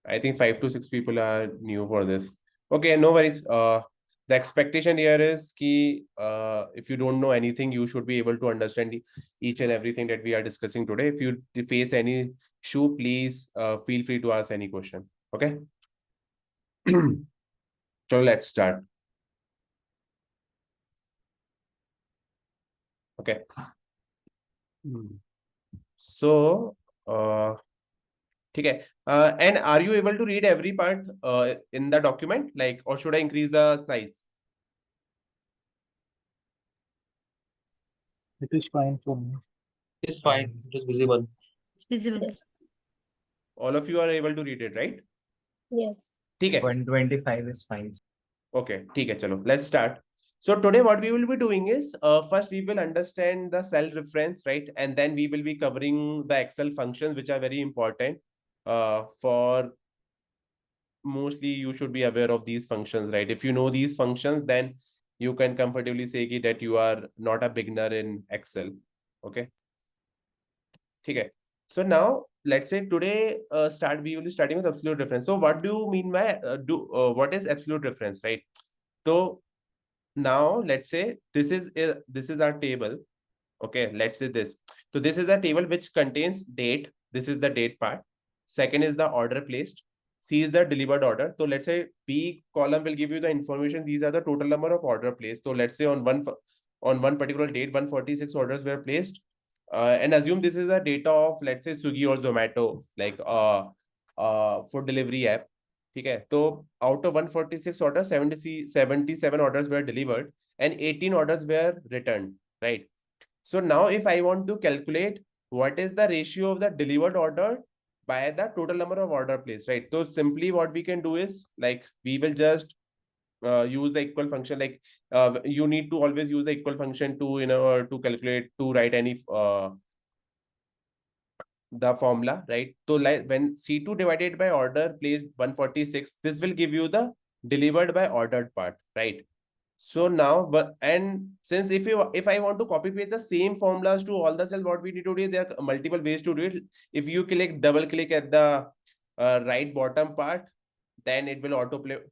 I think 5 to 6 people are new for this. Okay, no worries. The expectation here is ki, if you don't know anything, you should be able to understand each and everything that we are discussing today. If you face any issue, please feel free to ask any question. Okay. So let's start. Okay. So, okay. And are you able to read every part in the document? Like, or should I increase the size? It is fine for me. It's fine. It is visible. It's visible. All of you are able to read it, right? Yes. ठीक है. 125 is fine. Okay, ठीक है, चलो. Let's start. So today what we will be doing is, first we will understand the cell reference, right? And then we will be covering the Excel functions, which are very important. For mostly you should be aware of these functions, right? If you know these functions, then you can comfortably say that you are not a beginner in Excel. Okay. Okay. So now let's say today we will be starting with absolute reference. So what do you mean by what is absolute reference, right? So now let's say this is our table. Okay, let's say this. So this is a table which contains date. This is the date part. Second is the order placed. C is the delivered order. So let's say B column will give you the information. These are the total number of order placed. So let's say on one particular date, 146 orders were placed. And assume this is the data of, let's say, Swiggy or Zomato, like for delivery app. Okay, so out of 146 orders, 77 orders were delivered and 18 orders were returned, right? So now if I want to calculate what is the ratio of the delivered order by the total number of order placed, right? So simply what we can do is, like, we will just use the equal function. Like you need to always use the equal function to, to calculate, to write any the formula, right? So like when C2 divided by order placed 146, this will give you the delivered by ordered part, right? So now, and since if I want to copy paste the same formulas to all the cells, what we need to do is there are multiple ways to do it. If you double click at the right bottom part, then it will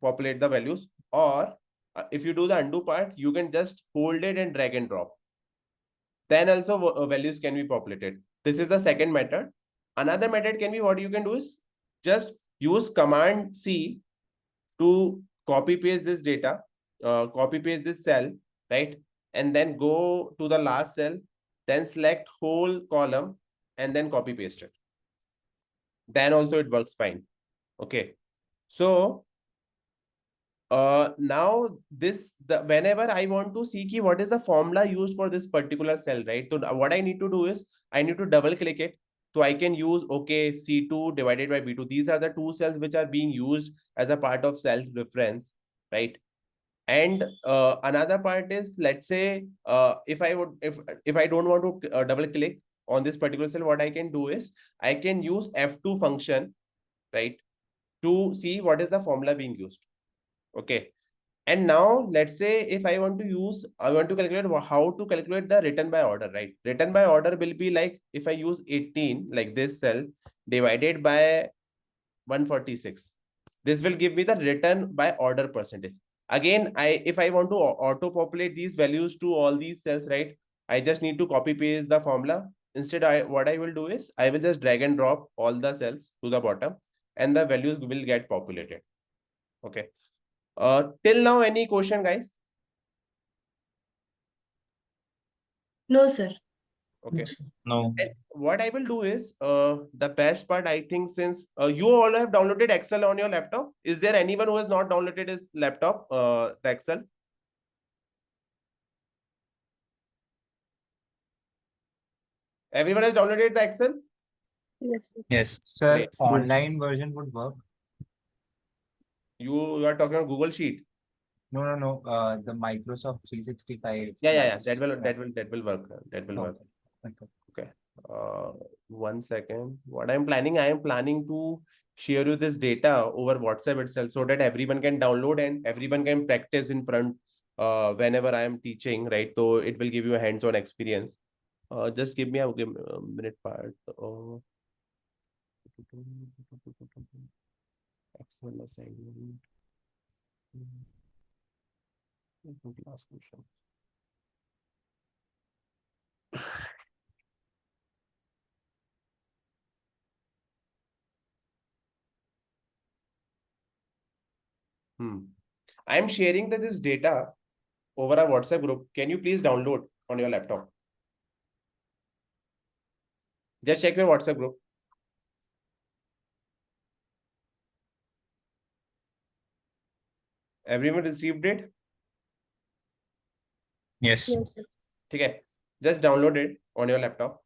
populate the values. Or if you do the undo part, you can just hold it and drag and drop. Then also values can be populated. This is the second method. Another method can be, what you can do is just use Command C to copy paste this data, copy paste this cell, right? And then go to the last cell, then select whole column and then copy paste it. Then also it works fine. Okay. So now whenever I want to see what is the formula used for this particular cell, right? So what I need to do is I need to double click it. So I can use, okay, C2 divided by B2. These are the two cells which are being used as a part of cell reference, right? And another part is, let's say, if I don't want to double click on this particular cell, what I can do is I can use F2 function, right, to see what is the formula being used. Okay. And now let's say if I want to calculate how to calculate the written by order, right? Written by order will be like, if I use 18, like this cell, divided by 146. This will give me the written by order percentage. Again, if I want to auto populate these values to all these cells, right? I just need to copy paste the formula. Instead, what I will do is I will just drag and drop all the cells to the bottom and the values will get populated. Okay. Till now, any question, guys? No, sir. Okay. No. And what I will do is, the best part, I think, since you all have downloaded Excel on your laptop, is there anyone who has not downloaded his laptop, the Excel? Everyone has downloaded the Excel? Yes. Yes, sir. Great. Online version would work. You are talking about Google Sheet. No. The Microsoft 365. Yeah. That will work. That will work. Okay. One second. I am planning to share you this data over WhatsApp itself, so that everyone can download and everyone can practice in front whenever I am teaching, right? So it will give you a hands-on experience. Just give me a minute part. Excel assignment. Last question. I am sharing this data over a WhatsApp group. Can you please download on your laptop? Just check your WhatsApp group. Everyone received it? Yes. Yes, sir. Okay. Just download it on your laptop.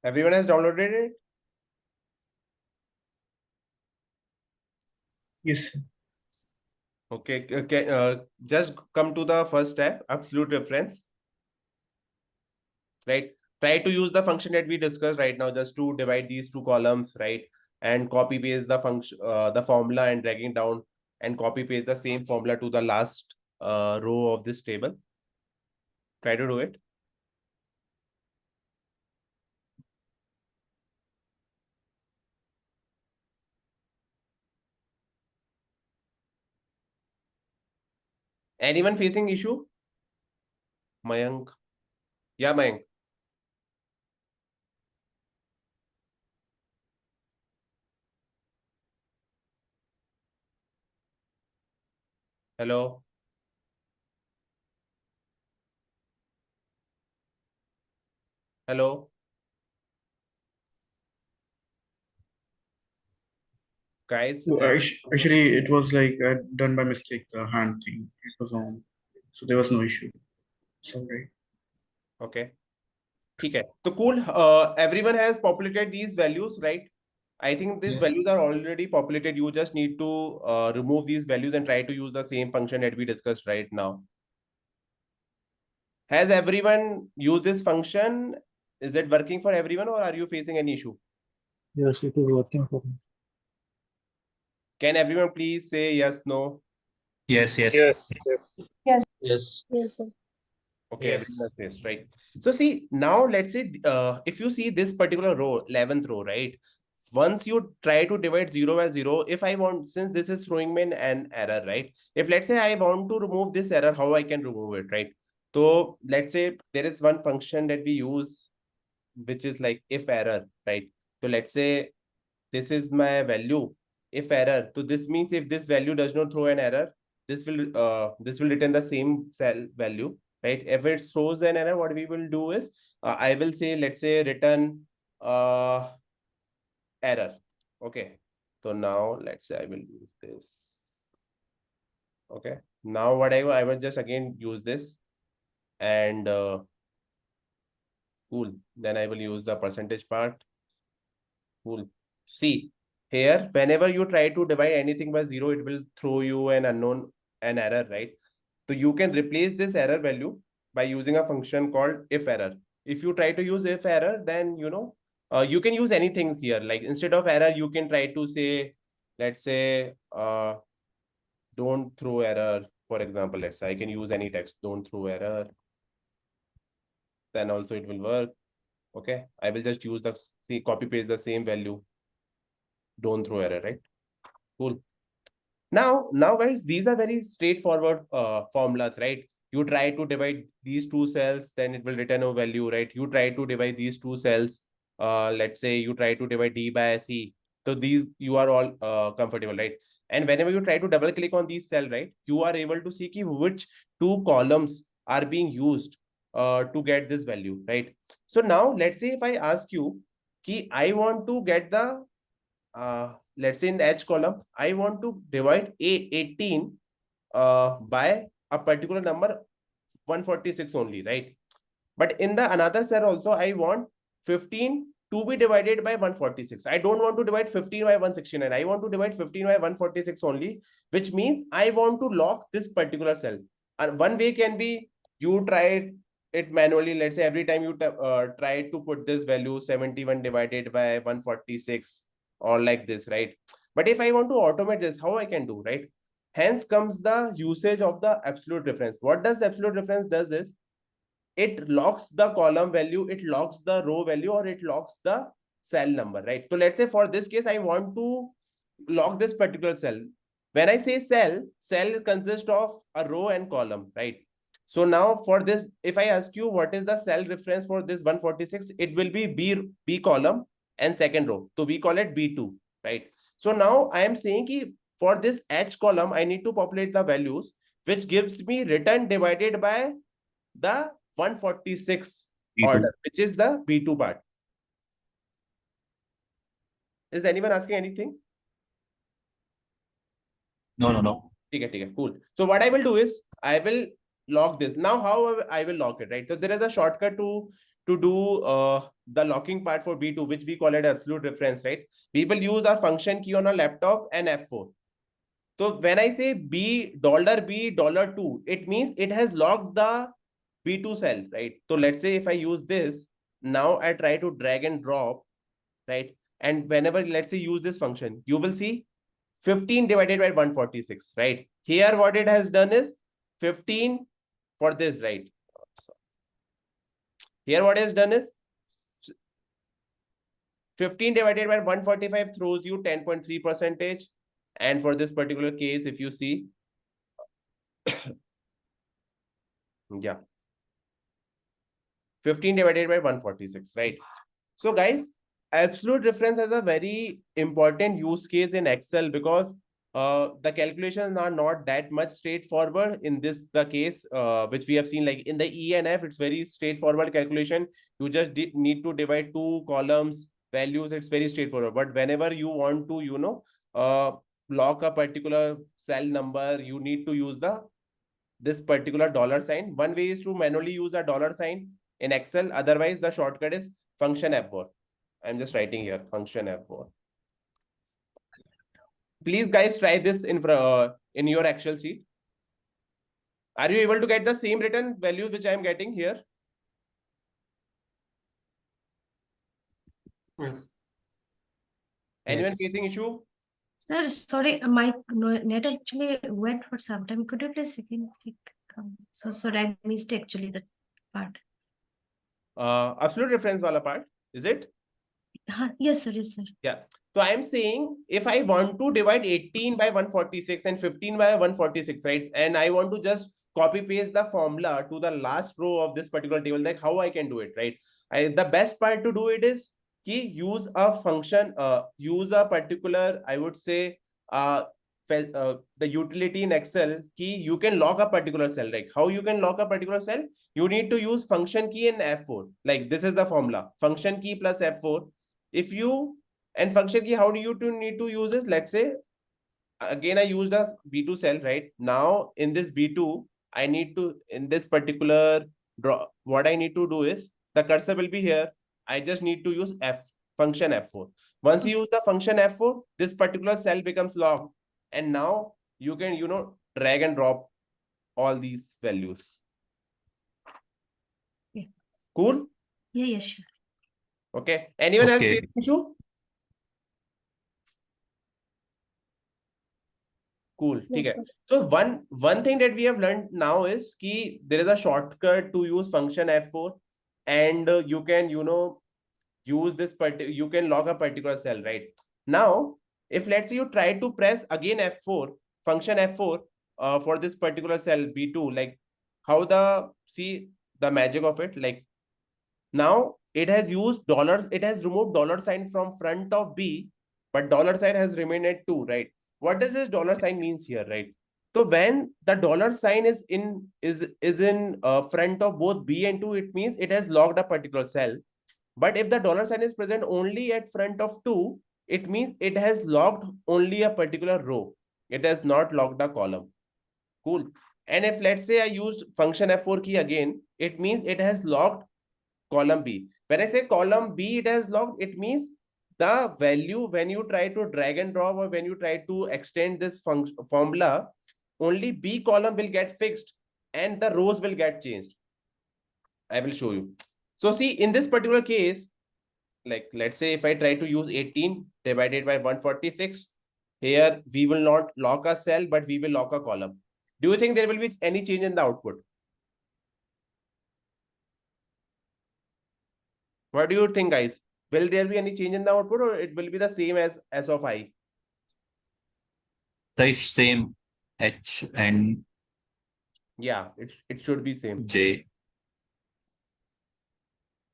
Everyone has downloaded it? Yes, sir. Okay. Just come to the first step, absolute reference. Right? Try to use the function that we discussed right now just to divide these two columns, right? And copy paste the function, the formula, and dragging down and copy paste the same formula to the last row of this table. Try to do it. Anyone facing issue? Mayank? Yeah, Mayank. Hello. Hello. Guys. So actually, it was like done by mistake, the hand thing. It was on. So there was no issue. Sorry. Okay. ठीक है. So cool. Everyone has populated these values, right? I think these values are already populated. You just need to remove these values and try to use the same function that we discussed right now. Has everyone used this function? Is it working for everyone, or are you facing any issue? Yes, it is working for me. Can everyone please say yes, no? Yes. Yes. Yes. Yes, sir. Okay, Yes. everyone says, right? So see, now let's say if you see this particular row, 11th row, right? Once you try to divide 0 by 0, if I want, since this is throwing me an error, right? If let's say I want to remove this error, how I can remove it, right? So let's say there is one function that we use, which is like if error, right? So let's say this is my value, if error. So this means if this value does not throw an error, this will return the same cell value, right? If it throws an error, what we will do is I will say, let's say return error. Okay. So now let's say I will use this. Okay. Now what I will just again use this and cool. Then I will use the percentage part. Cool. See here, whenever you try to divide anything by 0, it will throw you an error, right? So you can replace this error value by using a function called if error. If you try to use if error, then you can use anything here. Like instead of error, you can try to say, let's say, don't throw error. For example, let's say I can use any text, don't throw error. Then also it will work. Okay. I will just use copy paste the same value. Don't throw error, right? Cool. Now guys, these are very straightforward formulas, right? You try to divide these two cells, then it will return a value, right? You try to divide these two cells, let's say you try to divide D by C. So these you are all comfortable, right? And whenever you try to double click on these cell, right, you are able to see which two columns are being used to get this value, right? So now let's say if I ask you, I want to get the let's say in H column, I want to divide 18 by a particular number 146 only, right? But in the another cell also, I want 15 to be divided by 146. I don't want to divide 15 by 169. I want to divide 15 by 146 only, which means I want to lock this particular cell. And one way can be you try it manually. Let's say every time you try to put this value 71 divided by 146 or like this, right? But if I want to automate this, how I can do, right? Hence comes the usage of the absolute difference. What does the absolute difference does is, it locks the column value, it locks the row value, or it locks the cell number, right? So let's say for this case, I want to lock this particular cell. When I say cell consists of a row and column, right? So now for this, if I ask you what is the cell reference for this 146, it will be B column and second row. So we call it B2, right? So now I am saying ki for this H column, I need to populate the values, which gives me return divided by the 146 B2. order, which is the B2 part. Is anyone asking anything? No. Okay, cool. So what I will do is I will lock this. Now how I will lock it, right? So there is a shortcut to do the locking part for B2, which we call it absolute reference, right? We will use our function key on our laptop and F4. So when I say $B, $2, it means it has locked the B2 cell, right? So let's say if I use this, now I try to drag and drop, right? And whenever, let's say, use this function, you will see 15 divided by 146, right? Here, what it has done is 15 for this, right? Here, what it has done is 15 divided by 145 throws you 10.3%. And for this particular case, if you see, yeah, 15 divided by 146, right? So guys, absolute reference has a very important use case in Excel because the calculations are not that much straightforward in the case which we have seen, like in the E and F, it's very straightforward calculation. You just need to divide two columns values. It's very straightforward. But whenever you want to, lock a particular cell number, you need to use this particular $sign. One way is to manually use a $sign in Excel. Otherwise, the shortcut is function F4. I'm just writing here function F4. Please, guys, try this in your Excel sheet. Are you able to get the same written values which I am getting here? Yes. Anyone Yes. facing issue? Sir, sorry, my net actually went for some time. Could you please again click? So I missed actually that part. Absolute reference wala part, is it? Yes, sir. Yes, sir. Yeah. So I'm saying if I want to divide 18 by 146 and 15 by 146, right? And I want to just copy paste the formula to the last row of this particular table, like how I can do it, right? The best part to do it is use a function, use a particular, I would say, the utility in Excel key, you can lock a particular cell, right? How you can lock a particular cell? You need to use function key in F4. Like this is the formula, function key plus F4. If you, and function key, how do you need to use this? Let's say, again, I used a B2 cell, right? Now in this B2, I need to, in this particular draw, what I need to do is, the cursor will be here. I just need to use function F4. Once you use the function F4, this particular cell becomes locked. And now you can, drag and drop all these values. Yeah. Cool? Yeah, sure. Okay. Anyone else Okay. facing issue? Cool. Yes, Okay. sir. So one thing that we have learned now is that there is a shortcut to use function F4, and you can use this you can log a particular cell, right? Now, if let's say you try to press again F4, function F4 for this particular cell B2, like how see the magic of it, like now it has used dollars, it has removed $sign from front of B, but $sign has remained at 2, right? What does this $sign means here, right? So when the $sign is in front of both B and 2, it means it has logged a particular cell. But if the $sign is present only at front of 2, it means it has logged only a particular row. It has not logged a column. Cool. And if let's say I used function F4 key again, it means it has locked column B. When I say column B, it has locked, it means the value when you try to drag and drop or when you try to extend this formula, only B column will get fixed and the rows will get changed. I will show you. So see, in this particular case, like let's say if I try to use 18 divided by 146, here we will not lock a cell, but we will lock a column. Do you think there will be any change in the output? What do you think, guys? Will there be any change in the output, or it will be the same as of I? The same H and Yeah, it should be same. J.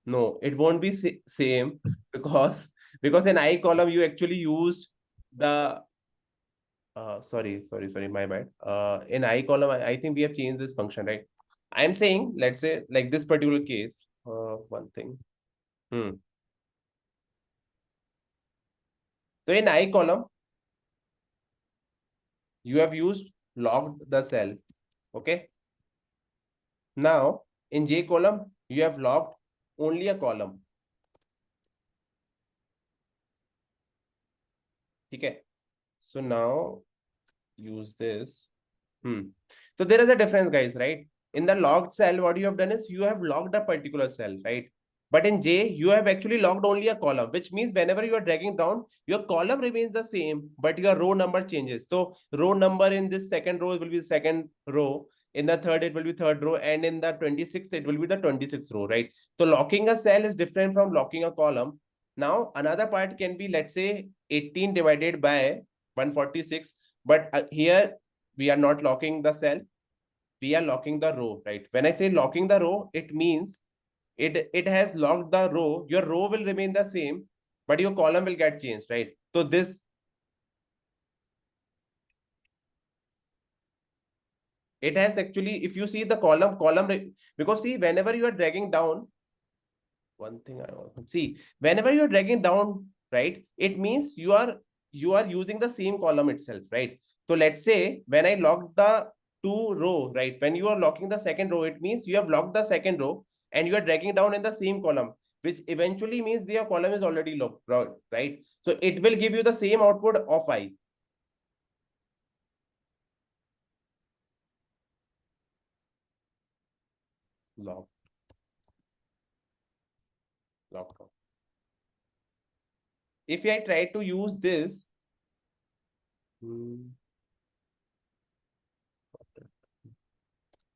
No, it won't be same because in I column you actually used the sorry, my bad. In I column, I think we have changed this function, right? I'm saying, let's say like this particular case, one thing. So in I column, you have used locked the cell. Okay. Now in J column, you have locked only a column. Okay. So now use this. So there is a difference, guys, right? In the locked cell, what you have done is you have locked a particular cell, right? But in J, you have actually locked only a column, which means whenever you are dragging down, your column remains the same, but your row number changes. So row number in this second row will be second row. In the third, it will be third row. And in the 26th, it will be the 26th row, right? So locking a cell is different from locking a column. Now, another part can be, let's say, 18 divided by 146. But here, we are not locking the cell. We are locking the row, right? When I say locking the row, it means it has locked the row. Your row will remain the same, but your column will get changed, right? So this, it has actually, if you see the column, because see, whenever you are dragging down, one thing I want to see, whenever you are dragging down, right, it means you are using the same column itself, right? So let's say when I lock the two row, right, when you are locking the second row, it means you have locked the second row and you are dragging down in the same column, which eventually means your column is already locked, right? So it will give you the same output of I. Locked. If I try to use this,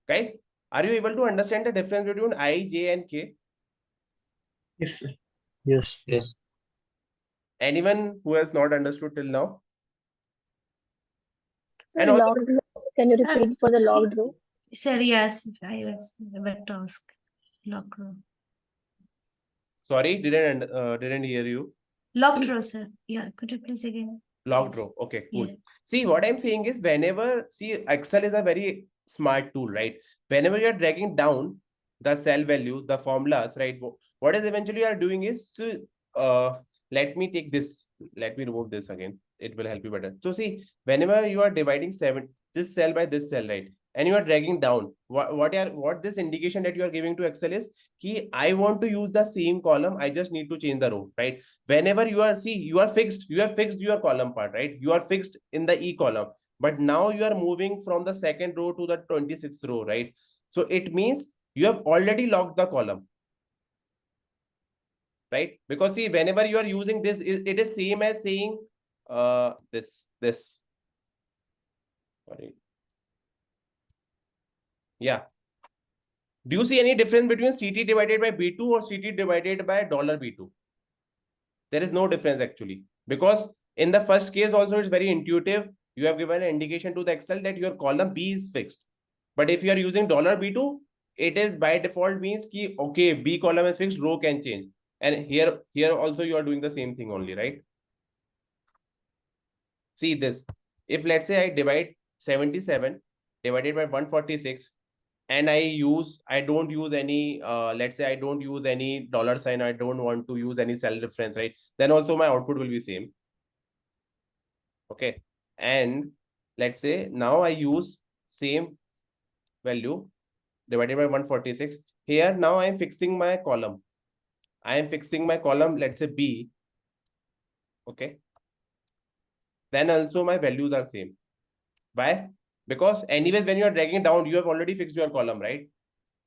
guys, are you able to understand the difference between I, J, and K? Yes, sir. Yes. Yes. Anyone who has not understood till now? Sir, And also, logged row. Can you repeat for the logged row? Sir, yes, I was about to ask. Lock row. sorry, didn't hear you. Locked row, sir. Yeah, could you please again? Locked Yes. row. Okay, cool. Yeah. See, what I'm saying is whenever, see, Excel is a very smart tool, right? Whenever you're dragging down the cell value, the formulas, right? What is eventually you are doing is to, let me take this, let me remove this again. It will help you better. So see, whenever you are dividing this cell by this cell, right? And you are dragging down, what this indication that you are giving to Excel is key, I want to use the same column, I just need to change the row, right? Whenever you are, see, you have fixed your column part, right? You are fixed in the E column, but now you are moving from the second row to the 26th row, right? So it means you have already locked the column, right? Because see, whenever you are using this, it is same as saying this. Sorry. Yeah. Do you see any difference between CT divided by B2 or CT divided by $B2? There is no difference actually, because in the first case also it's very intuitive. You have given an indication to the Excel that your column B is fixed. But if you are using $B2, it is by default means ki, okay, B column is fixed, row can change. And here also you are doing the same thing only, right? See this. If let's say I divide 77 divided by 146, and I don't use any, let's say I don't use any $sign, I don't want to use any cell reference, right? Then also my output will be same. Okay. And let's say now I use same value divided by 146. here now I am fixing my column. I am fixing my column, let's say B. Okay. Then also my values are same. Why? Because anyways, when you are dragging down, you have already fixed your column, right?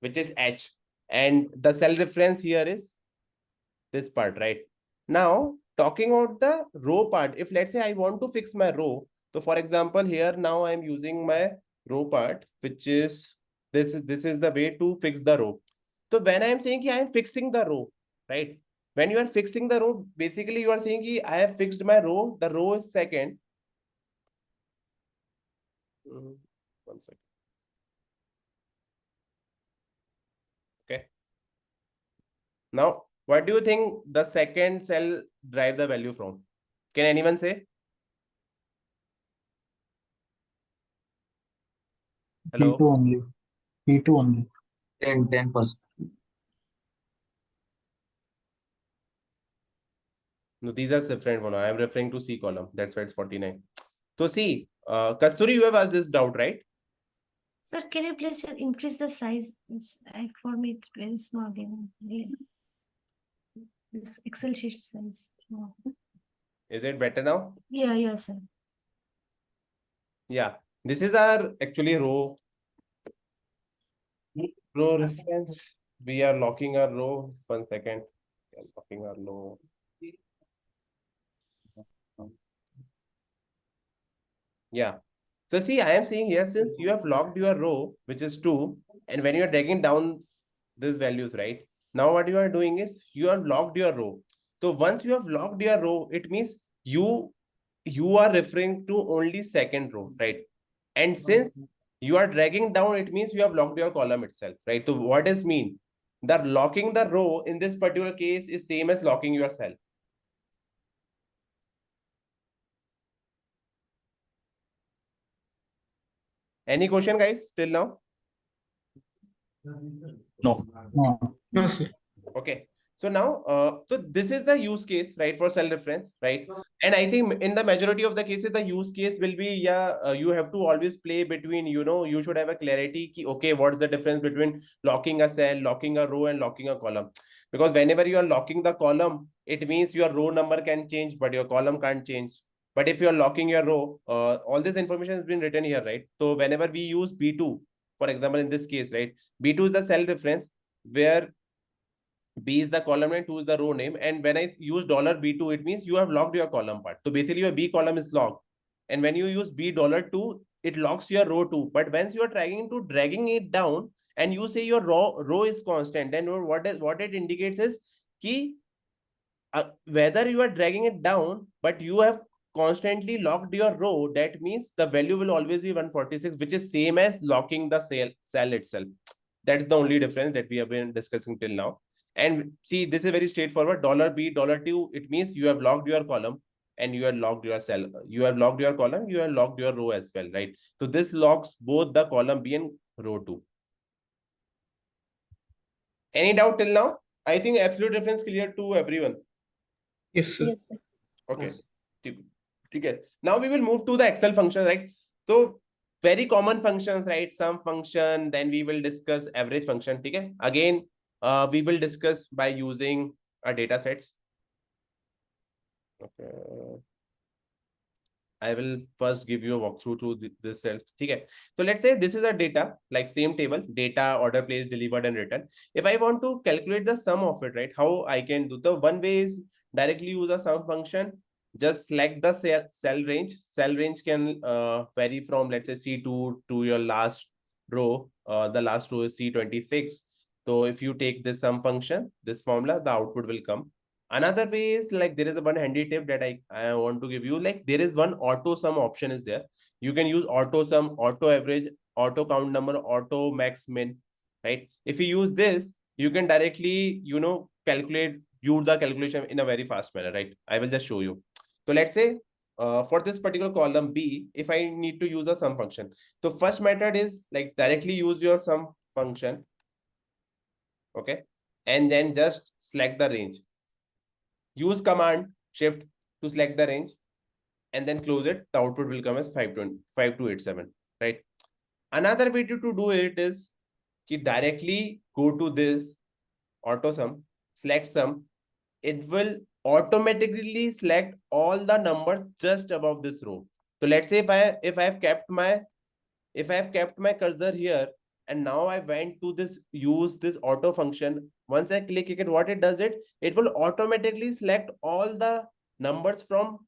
Which is H. And the cell reference here is this part, right? Now, talking about the row part, if let's say I want to fix my row, so for example, here now I'm using my row part, which is this is the way to fix the row. So when I'm saying I am fixing the row, right? When you are fixing the row, basically you are saying I have fixed my row, the row is second. One second. Okay. Now, what do you think the second cell drive the value from? Can anyone say? Hello? P2 only. P2 only. 10%. No, these are different one. I am referring to C column. That's why it's 49. So see, Kasturi, you have asked this doubt, right? Sir, can you please increase the size? Like for me, it's very small. This Excel sheet size. Small. Is it better now? Yeah, sir. Yeah. This is our actually row reference. We are locking our row. 1 second. We are locking our row. Yeah. So see, I am saying here, since you have locked your row, which is 2, and when you are dragging down these values, right? Now what you are doing is you have locked your row. So once you have locked your row, it means you are referring to only second row, right? And since you are dragging down, it means you have locked your column itself, right? So what does mean? That locking the row in this particular case is same as locking your cell. Any question, guys, till now? No. No. No, sir. Okay. So now, so this is the use case, right, for cell reference, right? And I think in the majority of the cases, the use case will be, you have to always play between, you should have a clarity, okay, what's the difference between locking a cell, locking a row, and locking a column? Because whenever you are locking the column, it means your row number can change, but your column can't change. But if you are locking your row, all this information has been written here, right? So whenever we use B2, for example, in this case, right, B2 is the cell reference where B is the column name, 2 is the row name. And when I use $B2, it means you have locked your column part. So basically your B column is locked. And when you use $2, it locks your row 2. But once you are trying to dragging it down and you say your row is constant, then what it indicates is key whether you are dragging it down, but you have constantly locked your row, that means the value will always be 146, which is same as locking the cell itself. That's the only difference that we have been discussing till now. And see, this is very straightforward. $B, $2, it means you have locked your column and you have locked your cell. You have locked your column, you have locked your row as well, right? So this locks both the column B and row 2. Any doubt till now? I think absolute difference clear to everyone. Yes, sir. Yes, sir. Okay. Okay. Now we will move to the Excel function, right? So very common functions, right? Sum function, then we will discuss average function. Okay. Again, we will discuss by using our data sets. Okay. I will first give you a walkthrough to this cells. Okay. So let's say this is a data, like same table, data, order placed, delivered, and written. If I want to calculate the sum of it, right? How I can do? The one way is directly use a sum function. Just select the cell range. Cell range can vary from, let's say, C2 to your last row. The last row is C26. So if you take this sum function, this formula, the output will come. Another way is like there is a one handy tip that I want to give you. Like there is one auto sum option is there. You can use auto sum, auto average, auto count number, auto max min, right? If you use this, you can directly, do the calculation in a very fast manner, right? I will just show you. So let's say for this particular column B, if I need to use a sum function. So first method is like directly use your sum function. Okay. And then just select the range. Use command shift to select the range and then close it. The output will come as 5287, right? Another way to do it is कि directly go to this auto sum, select sum, it will automatically select all the numbers just above this row. So let's say if I have kept my cursor here, and now I went to use this auto function. Once I click it, what it does, it will automatically select all the numbers from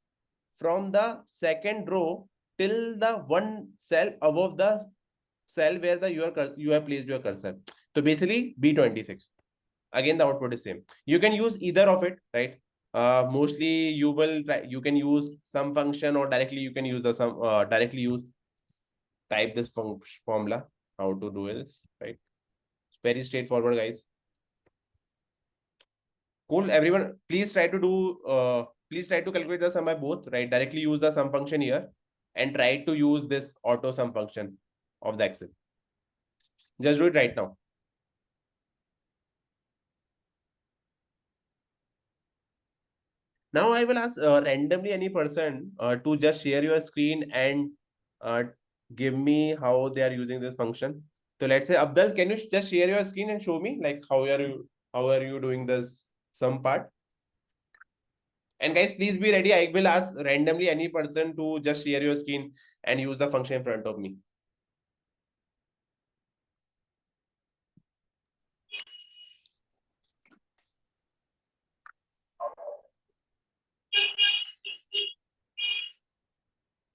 the second row till the one cell above the cell where you have placed your cursor. So basically B26. Again, the output is same. You can use either of it, right? Mostly you can use some function, or directly you can use the sum, type this formula, how to do this, right? It's very straightforward, guys. Cool. Everyone, please try to calculate the sum by both, right? Directly use the sum function here and try to use this auto sum function of the Excel. Just do it right now. Now I will ask randomly any person to just share your screen and give me how they are using this function. So let's say Abdul, can you just share your screen and show me like how are you doing this sum part? And guys, please be ready. I will ask randomly any person to just share your screen and use the function in front of me.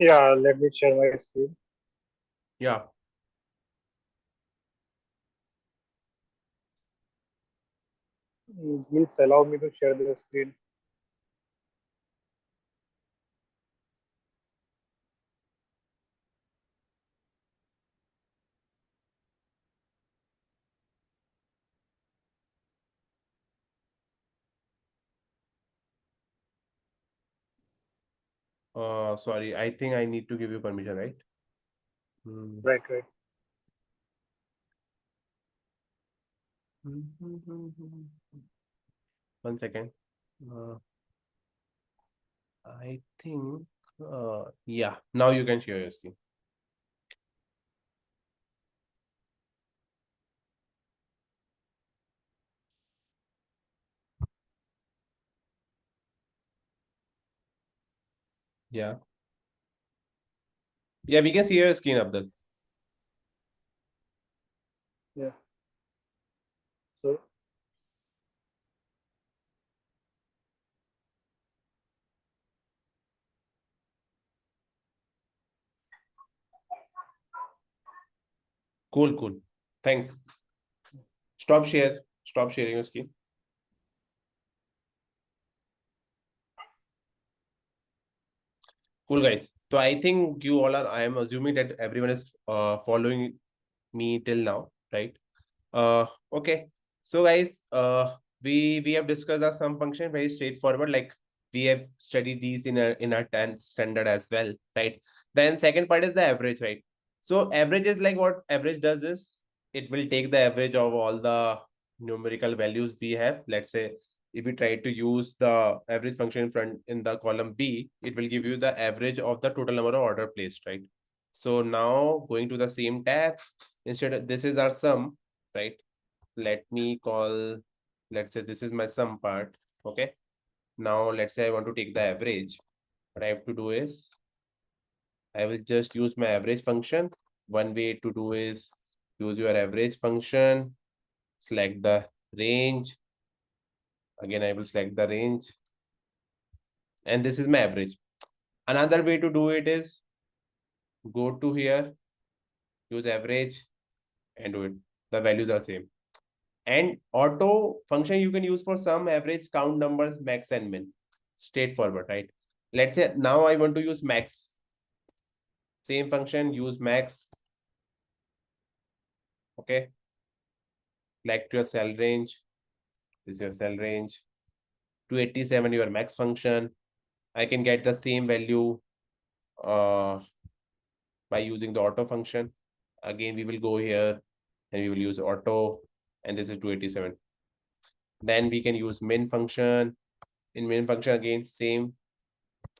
Yeah, let me share my screen. Yeah. Please allow me to share the screen. Sorry, I think I need to give you permission, right? Right, right. One second. I think, yeah, now you can share your screen. Yeah. Yeah, we can see your screen, Abdul. Yeah. So Cool, cool. Thanks. Stop sharing your screen. Cool, guys. So I think I am assuming that everyone is following me till now, right? Okay. So guys, we have discussed our sum function, very straightforward. Like we have studied these in our 10th standard as well, right? Then second part is the average, right? So average is like, what average does is it will take the average of all the numerical values we have. Let's say if we try to use the average function in the column B, it will give you the average of the total number of order placed, right? So now going to the same tab, instead of this is our sum, right? Let's say this is my sum part. Okay. Now let's say I want to take the average. What I have to do is I will just use my average function. One way to do is use your average function, select the range. Again, I will select the range. And this is my average. Another way to do it is go to here, use average and do it. The values are same. And auto function you can use for sum, average, count numbers, max and min. Straightforward, right? Let's say now I want to use max. Same function, use max. Okay. Select your cell range. This is your cell range. 287 your max function. I can get the same value by using the auto function. Again, we will go here and we will use auto, and this is 287. Then we can use min function. In min function, again, same,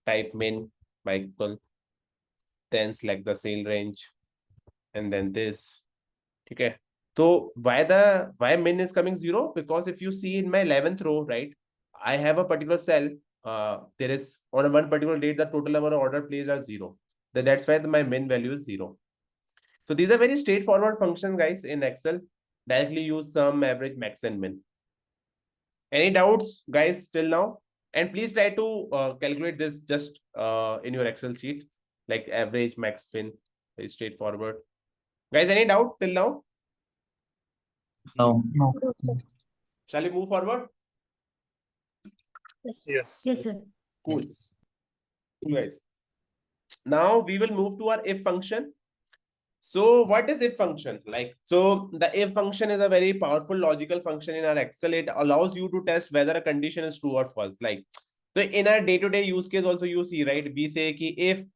type min by equal, then select the cell range, and then this. Okay. So why min is coming 0? Because if you see in my 11th row, right, I have a particular cell. There is on one particular date, the total number of order placed are 0. That's why my min value is 0. So these are very straightforward functions, guys, in Excel. Directly use sum, average, max, and min. Any doubts, guys, till now? And please try to calculate this just in your Excel sheet, like average, max, min. Very straightforward. Guys, any doubt till now? No. No. No, sir. Shall we move forward? Yes. Yes. Yes, sir. Cool. Yes. Cool, guys. Now we will move to our if function. So what is if function? So the if function is a very powerful logical function in our Excel. It allows you to test whether a condition is true or false. So in our day-to-day use case also you see, right? We say ki if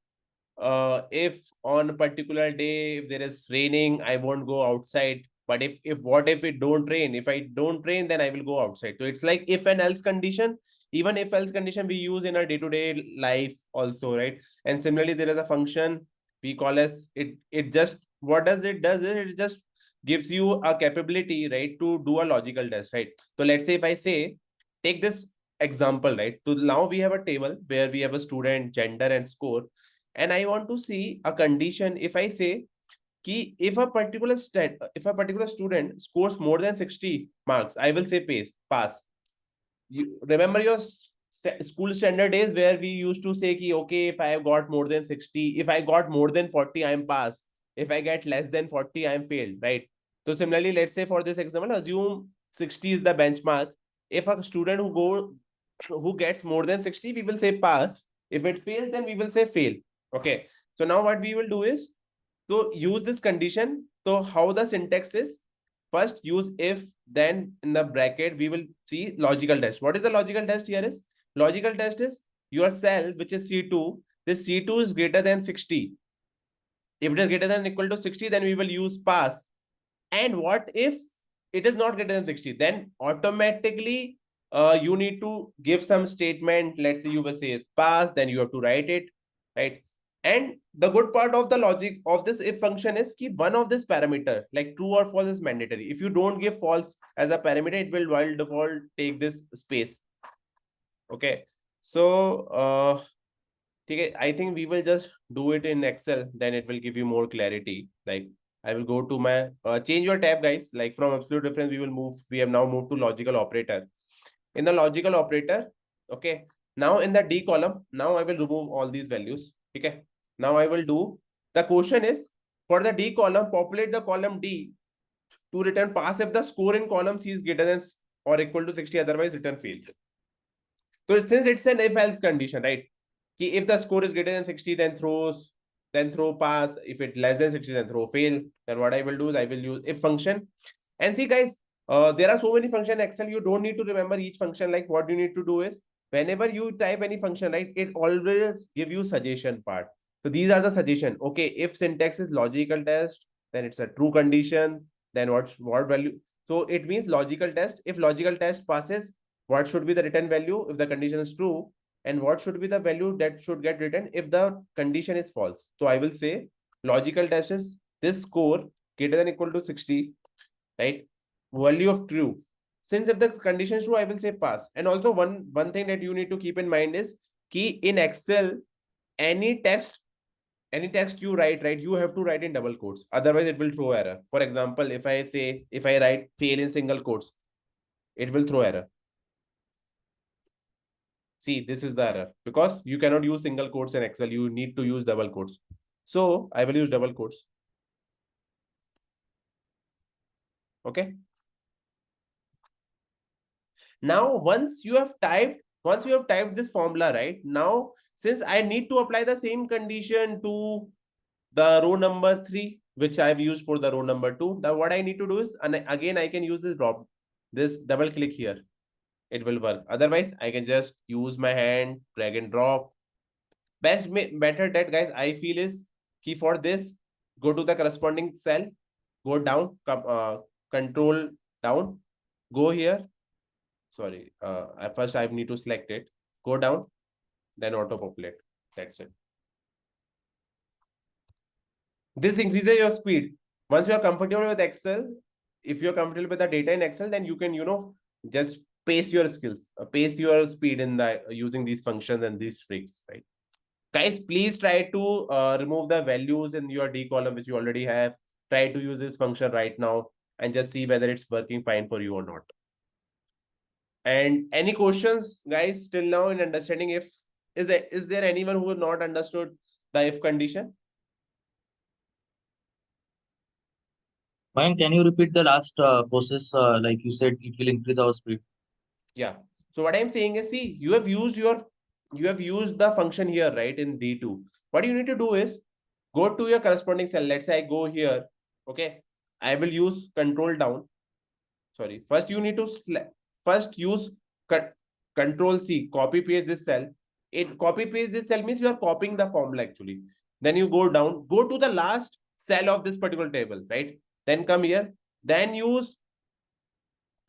on a particular day, if there is raining, I won't go outside. But what if it don't rain? If I don't rain, then I will go outside. So it's like if and else condition. Even if else condition we use in our day-to-day life also, right? And similarly, there is a function we call as it just what does it does it just gives you a capability, right, to do a logical test, right? So let's say if I say take this example, right? So now we have a table where we have a student, gender, and score, and I want to see a condition. If I say ki if a particular student scores more than 60 marks, I will say pass. You remember your school standard days where we used to say ki, okay, if I have got more than 60, if I got more than 40, I'm passed. If I get less than 40, I'm failed, right? So similarly, let's say for this example, assume 60 is the benchmark. If a student who gets more than 60, we will say pass. If it fails, then we will say fail. Okay. So now what we will do is to use this condition. So how the syntax is, first use if, then in the bracket, we will see logical test. What is the logical test here is? Logical test is your cell, which is C2. This C2 is greater than 60. If it is greater than or equal to 60, then we will use pass. And what if it is not greater than 60? Then automatically you need to give some statement. Let's say you will say pass, then you have to write it, right? And the good part of the logic of this if function is keep one of this parameter, like true or false, is mandatory. If you don't give false as a parameter, it will by default take this space. Okay. So I think we will just do it in Excel, then it will give you more clarity. Like I will go to my change your tab, guys. Like from absolute difference, we have now moved to logical operator. In the logical operator, okay. Now in the D column, now I will remove all these values. Okay. Now I will do the question is for the D column, populate the column D to return pass if the score in column C is greater than or equal to 60, otherwise return fail. So since it's an if else condition, right? If the score is greater than 60, then throw pass. If it's less than 60, then throw fail. Then what I will do is I will use if function. And see, guys, there are so many functions in Excel. You don't need to remember each function. Like what you need to do is whenever you type any function, right, it always give you suggestion part. So these are the suggestion. Okay, if syntax is logical test, then it's a true condition. Then what value? So it means logical test. If logical test passes, what should be the return value if the condition is true? And what should be the value that should get written if the condition is false? So I will say logical test is this score greater than or equal to 60, right? Value of true. Since if the condition is true, I will say pass. And also one thing that you need to keep in mind is key in Excel, any text you write, right, you have to write in double quotes. Otherwise, it will throw error. For example, if I write fail in single quotes, it will throw error. See, this is the error because you cannot use single quotes in Excel. You need to use double quotes. So I will use double quotes. Okay. Now, once you have typed this formula, right? Now, since I need to apply the same condition to the row number 3, which I've used for the row number 2, now what I need to do is, and again, I can use this double click here. It will work. Otherwise, I can just use my hand, drag and drop. Best method that, guys, I feel is key for this. Go to the corresponding cell, go down, control down, go here. Sorry, at first I need to select it. Go down, then auto populate. That's it. This increases your speed. Once you are comfortable with Excel, if you're comfortable with the data in Excel, then you can, just pace your skills, pace your speed in the using these functions and these tricks, right? Guys, please try to remove the values in your D column, which you already have. Try to use this function right now and just see whether it's working fine for you or not. And any questions, guys, till now in understanding if, is there anyone who has not understood the if condition? Mayank, can you repeat the last process? Like you said, it will increase our speed. Yeah. So what I'm saying is, see, you have used the function here, right, in D2. What you need to do is go to your corresponding cell. Let's say I go here. Okay. I will use control down. Sorry. First, you need to first use control C, copy paste this cell. Copy paste this cell means you are copying the formula actually. Then you go down, go to the last cell of this particular table, right? Then come here. Then use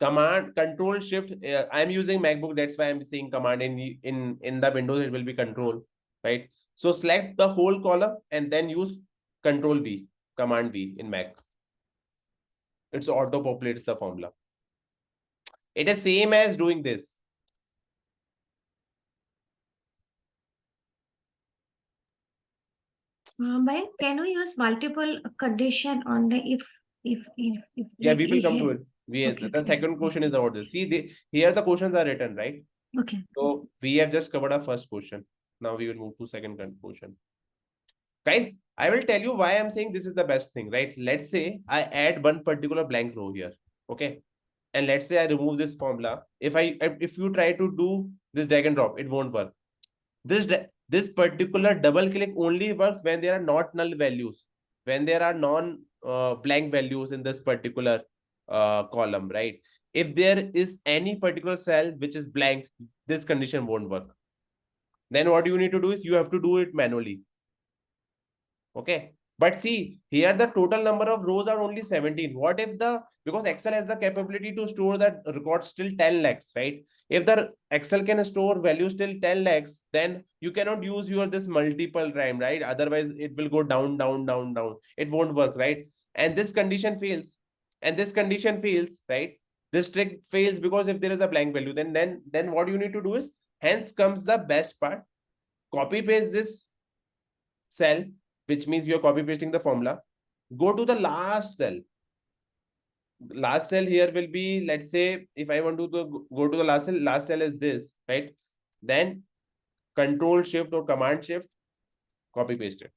command control shift. I'm using MacBook, that's why I'm saying command. In the Windows it will be control, right? So select the whole column and then use control V, command V in Mac. It's auto populates the formula. It is same as doing this. But can we use multiple condition on the if Yeah, like we will come to here? it. Okay, The okay. second question is about this. See, here the questions are written, right? Okay. So we have just covered our first question. Now we will move to second question. Guys, I will tell you why I'm saying this is the best thing, right? Let's say I add one particular blank row here, okay? And let's say I remove this formula. If you try to do this drag and drop, it won't work. This particular double click only works when there are not null values, when there are non blank values in this particular column, right? If there is any particular cell which is blank, this condition won't work. Then what you need to do is you have to do it manually. Okay. But see, here the total number of rows are only 17. What if because Excel has the capability to store that records till 10 lakhs, right? If the Excel can store values till 10 lakhs, then you cannot use this multiple time, right? Otherwise, it will go down, down, down, down. It won't work, right? And this condition fails. And this condition fails, right? This trick fails because if there is a blank value, then what you need to do is, hence comes the best part. Copy paste this cell, which means you're copy pasting the formula. Go to the last cell. Last cell here will be, let's say, if I want to go to the last cell is this, right? Then control shift or command shift, copy paste it.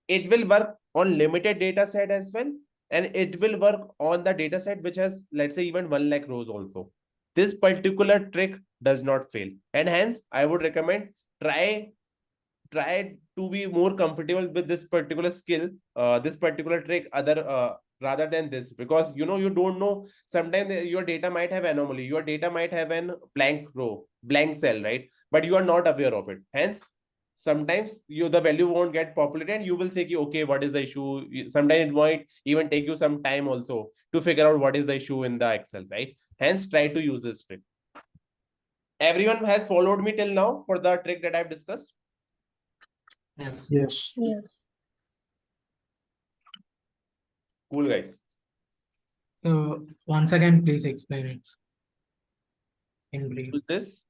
It will work on limited data set as well. And it will work on the data set which has, let's say, even 1 lakh rows also. This particular trick does not fail. And hence, I would recommend try to be more comfortable with this particular skill, this particular trick, rather than this, because you don't know, sometimes your data might have anomaly, your data might have an blank row, blank cell, right? But you are not aware of it. Hence, sometimes the value won't get populated and you will say, okay, what is the issue? Sometimes it might even take you some time also to figure out what is the issue in the Excel, right? Hence, try to use this trick. Everyone has followed me till now for the trick that I've discussed? Yes. Yes. Cool, guys. So once again, please explain it in brief. Who's this?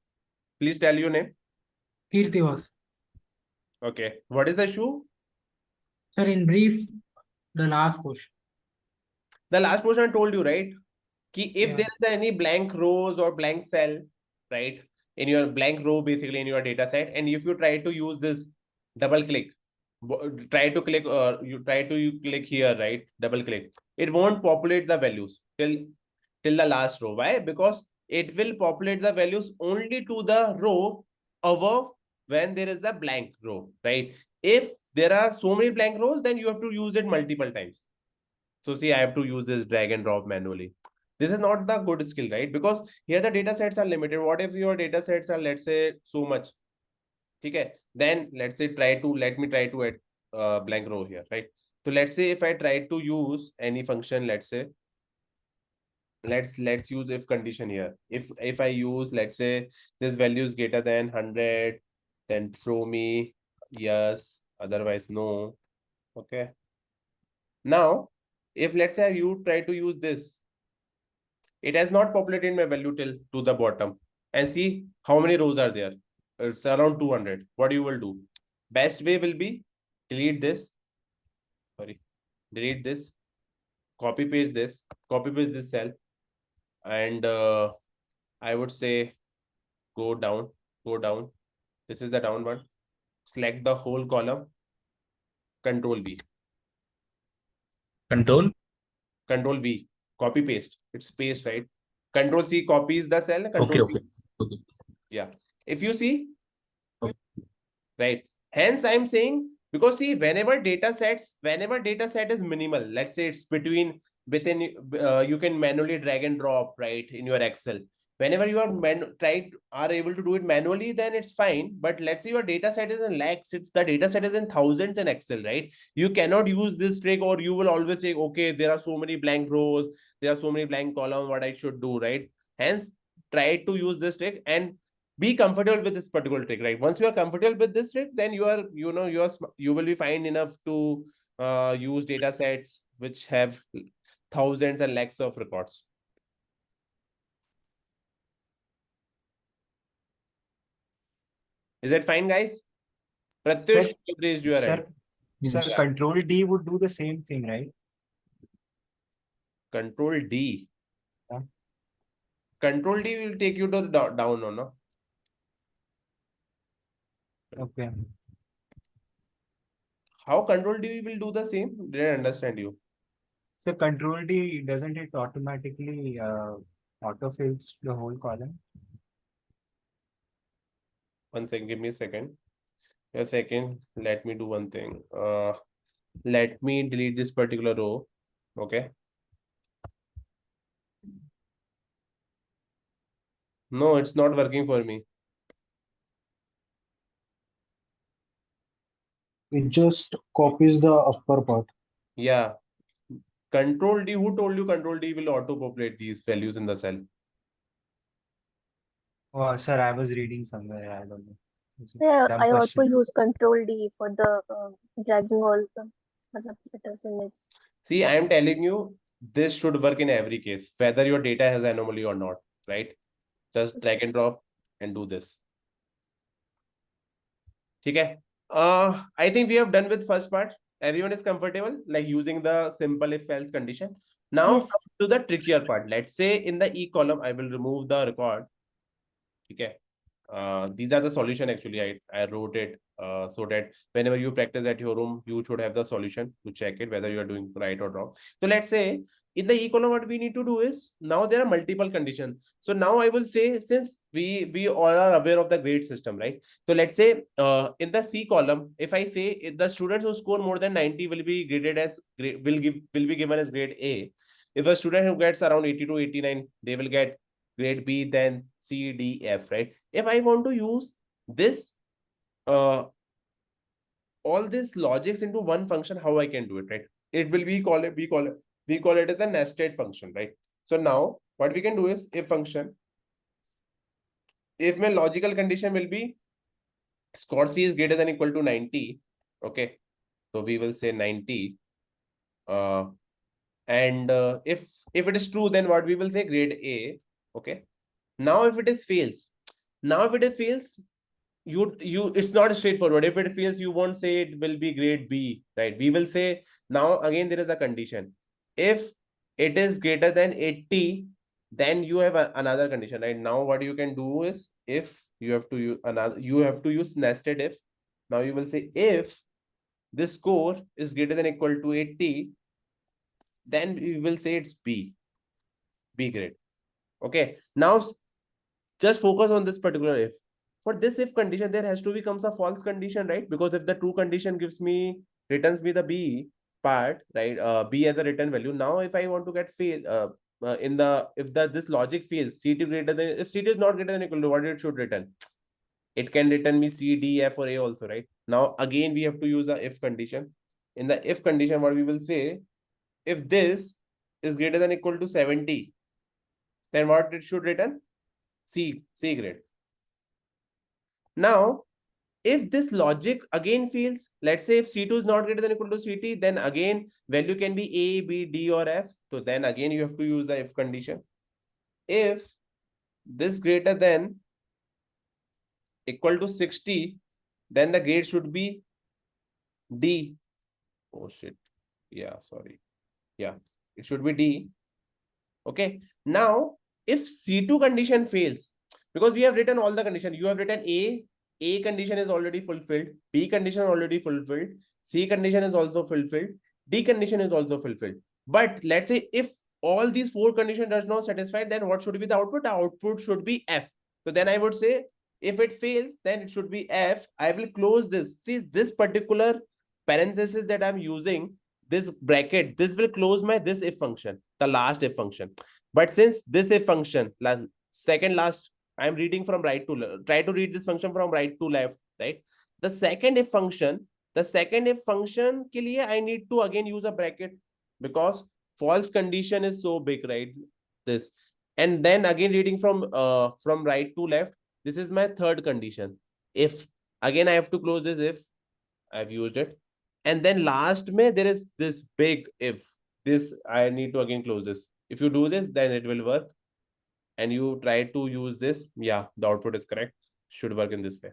Please tell your name. Kirti was. Okay. What is the issue? Sir, in brief, the last question. The last question I told you, right? If Yeah. there is any blank rows or blank cell, right, in your blank row, basically in your data set, and if you try to use this double click, try to click, you try to click here, right? Double click. It won't populate the values till the last row. Why? Because it will populate the values only to the row above when there is a blank row, right? If there are so many blank rows, then you have to use it multiple times. So see, I have to use this drag and drop manually. This is not the good skill, right? Because here the data sets are limited. What if your data sets are, let's say, so much? Okay. Then let's say let me try to add blank row here, right? So let's say if I try to use any function, let's say, let's use if condition here. If I use, let's say, this value is greater than 100, then throw me yes, otherwise no. Okay. Now if let's say you try to use this, it has not populated my value till to the bottom, and see how many rows are there. It's around 200. What you will do? Best way will be delete this. Sorry, delete this. Copy paste this cell, and I would say go down. This is the down one. Select the whole column. Control V. Control. Control V. Copy paste. It's paste, right? Control C copies the cell. Control V. Okay. Yeah. If you see, right? Hence, I'm saying, because see, whenever data set is minimal, let's say it's within, you can manually drag and drop, right, in your Excel. Whenever you are able to do it manually, then it's fine. But let's say your data set is in lakhs, the data set is in thousands in Excel, right? You cannot use this trick, or you will always say, okay, there are so many blank rows, there are so many blank columns, what I should do, right? Hence, try to use this trick and be comfortable with this particular trick, right? Once you are comfortable with this trick, then you will be fine enough to use data sets which have thousands and lakhs of records. Is it fine, guys? Pratyush, you raised your hand. Sir, Yes. Control D would do the same thing, right? Control D. Yeah. Control D will take you to the down, no? Okay. How Control D will do the same? Didn't understand you. So Control D, doesn't it automatically autofills the whole column? One second, give me a second. Let me do one thing. Let me delete this particular row. Okay. No, it's not working for me. It just copies the upper part. Yeah. Control D, who told you Control D will auto-populate these values in the cell? Oh, sir, I was reading somewhere. I don't know. It's a Yeah, dumb I also question. use Control D for the dragging all the letters in this. See, I am telling you, this should work in every case, whether your data has anomaly or not, right? Just drag and drop and do this. Okay. I think we have done with first part. Everyone is comfortable, like using the simple if else condition. Now Yes. come to the trickier part. Let's say in the E column, I will remove the record. Okay. These are the solution actually. I wrote it so that whenever you practice at your room, you should have the solution to check it whether you are doing right or wrong. So let's say in the E column, what we need to do is, now there are multiple conditions. So now I will say, since we all are aware of the grade system, right? So let's say in the C column, if I say the students who score more than 90 will be graded as will be given as grade A. If a student who gets around 80 to 89, they will get grade B, then C, D, F, right? If I want to use this, all this logics into one function, how I can do it, right? It will we call it as a nested function, right? So now what we can do is if function, if my logical condition will be score C is greater than equal to 90, okay? So we will say 90. And if it is true, then what we will say grade A, okay? Now if it is fails, you it's not straightforward. If it fails, you won't say it will be grade B, right? We will say, now again there is a condition. If it is greater than 80, then you have another condition, right? Now what you can do is, if you have to use nested if. Now you will say if this score is greater than equal to 80, then we will say it's B grade. Okay, now just focus on this particular if. For this if condition, there has to becomes a false condition, right? Because if the true condition returns me the B part, right? B as a return value. Now, if I want to get fail, this logic fails, if CT is not greater than equal to, what it should return? It can return me C, D, F, or A also, right? Now, again, we have to use the if condition. In the if condition, what we will say, if this is greater than equal to 70, then what it should return? C grade. Now, if this logic again fails, let's say if C2 is not greater than or equal to CT, then again value can be A, B, D, or F. So then again you have to use the if condition. If this greater than equal to 60, then the grade should be D. Oh shit. Yeah, sorry. Yeah, it should be D. Okay. Now, if C2 condition fails, because we have written all the condition, you have written A condition is already fulfilled, B condition already fulfilled, C condition is also fulfilled, D condition is also fulfilled. But let's say if all these four conditions does not satisfy, then what should be the output? The output should be F. So then I would say if it fails, then it should be F. I will close this. See, this particular parenthesis that I'm using, this bracket, this will close my this if function, the last if function. But since this if function, second last, I'm reading from right to left. Try to read this function from right to left, right? The second if function ke liye I need to again use a bracket because false condition is so big, right? This. And then again reading from right to left, this is my third condition. If again I have to close this if, I've used it. And then last mein there is this big if. This I need to again close this. If you do this, then it will work. And you try to use this, yeah, the output is correct. Should work in this way.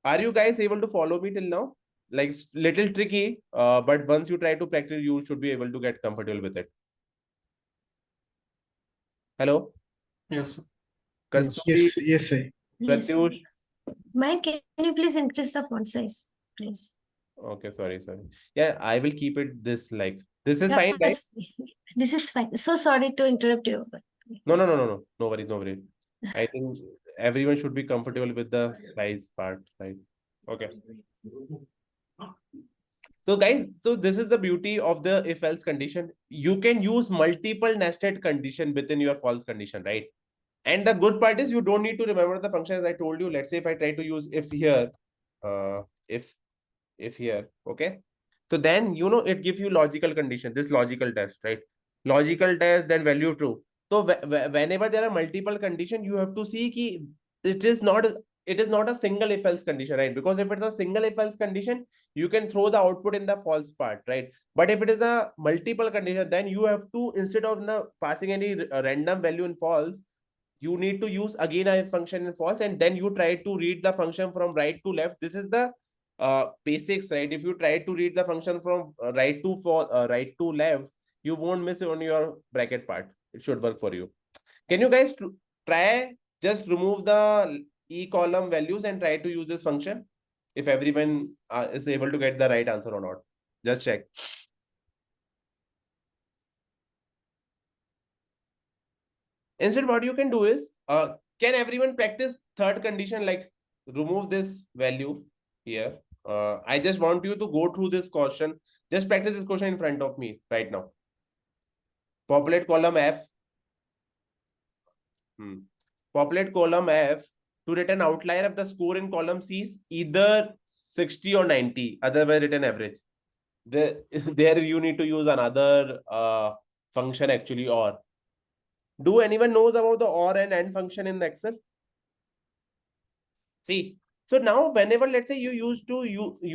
Are you guys able to follow me till now? Like it's little tricky, but once you try to practice, you should be able to get comfortable with it. Hello? Yes, sir. Kasturi, Yes, sir. Please. Pratyush. Mike, can you please increase the font size, please? Okay, sorry. Yeah, I will keep it this like this is fine, right? This is fine. So sorry to interrupt you. But... No. No worries. I think everyone should be comfortable with the size part, right? Okay. So guys, so this is the beauty of the if else condition. You can use multiple nested condition within your false condition, right? And the good part is you don't need to remember the function as I told you. Let's say if I try to use if here, if here, okay? So then, it gives you logical condition, this logical test, right? Logical test, then value true. So whenever there are multiple conditions, you have to see ki it is not a single if else condition, right? Because if it's a single if else condition, you can throw the output in the false part, right? But if it is a multiple condition, then you have to, instead of passing any random value in false, you need to use again a function in false, and then you try to read the function from right to left. This is the basics, right? If you try to read the function from right to left, you won't miss it on your bracket part. It should work for you. Can you guys try just remove the e column values and try to use this function? If everyone is able to get the right answer or not, just check. Instead, what you can do is, can everyone practice third condition, like remove this value here? I just want you to go through this question. Just practice this question in front of me right now. Populate column F. Populate column F to return outlier if the score in column C is either 60 or 90, otherwise return average. There you need to use another function actually, or. Do anyone knows about the or and and function in the Excel? See, so now whenever, let's say you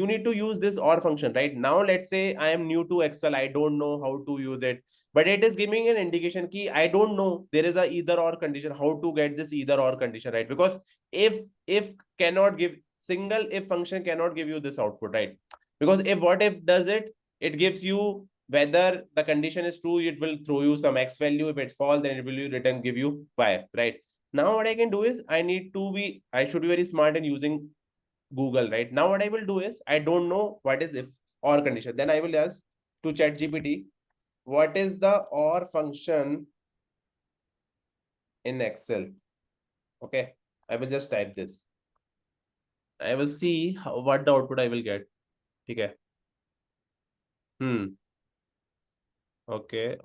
need to use this or function, right? Now let's say I am new to Excel, I don't know how to use it, but it is giving an indication key. I don't know there is a either or condition, how to get this either or condition, right? Because if cannot give, single if function cannot give you this output, right? Because if what if does it gives you whether the condition is true, it will throw you some X value. If it's false, then it will give you Y, right? Now what I can do is I should be very smart in using Google, right? Now what I will do is, I don't know what is if or condition. Then I will ask to ChatGPT, what is the or function in Excel? Okay, I will just type this. I will see what the output I will get. Okay. Okay.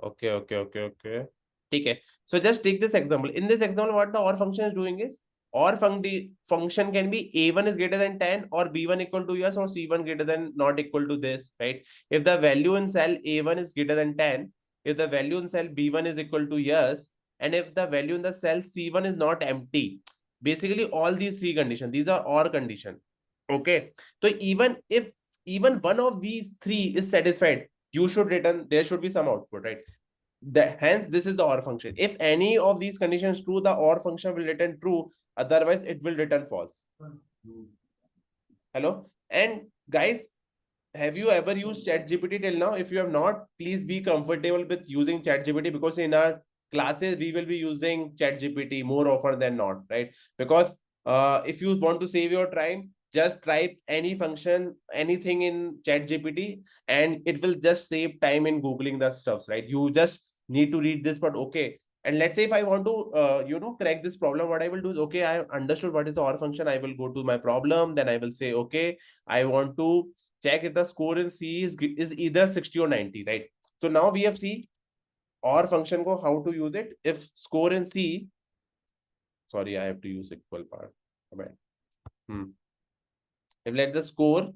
Okay. So just take this example. In this example, what the OR function is doing is, OR function can be A1 is greater than 10 or B1 equal to yes or C1 greater than not equal to this, right? If the value in cell A1 is greater than 10, if the value in cell B1 is equal to yes, and if the value in the cell C1 is not empty, basically all these three conditions, these are OR condition. Okay, so even if even one of these three is satisfied, you should return, there should be some output, right? Hence this is the OR function. If any of these conditions true, the OR function will return true, otherwise it will return false. Hello, and guys, have you ever used ChatGPT till now? If you have not, please be comfortable with using ChatGPT, because in our classes we will be using ChatGPT more often than not, right? Because if you want to save your time, just type any function, anything in ChatGPT, and it will just save time in googling the stuffs, right? You just need to read this, but okay. And let's say if I want to crack this problem, what I will do is, okay, I understood what is the OR function. I will go to my problem, then I will say, okay, I want to check if the score in C is either 60 or 90, right? So now we have C OR function ko how to use it. If score in C, sorry, I have to use equal part. If let the score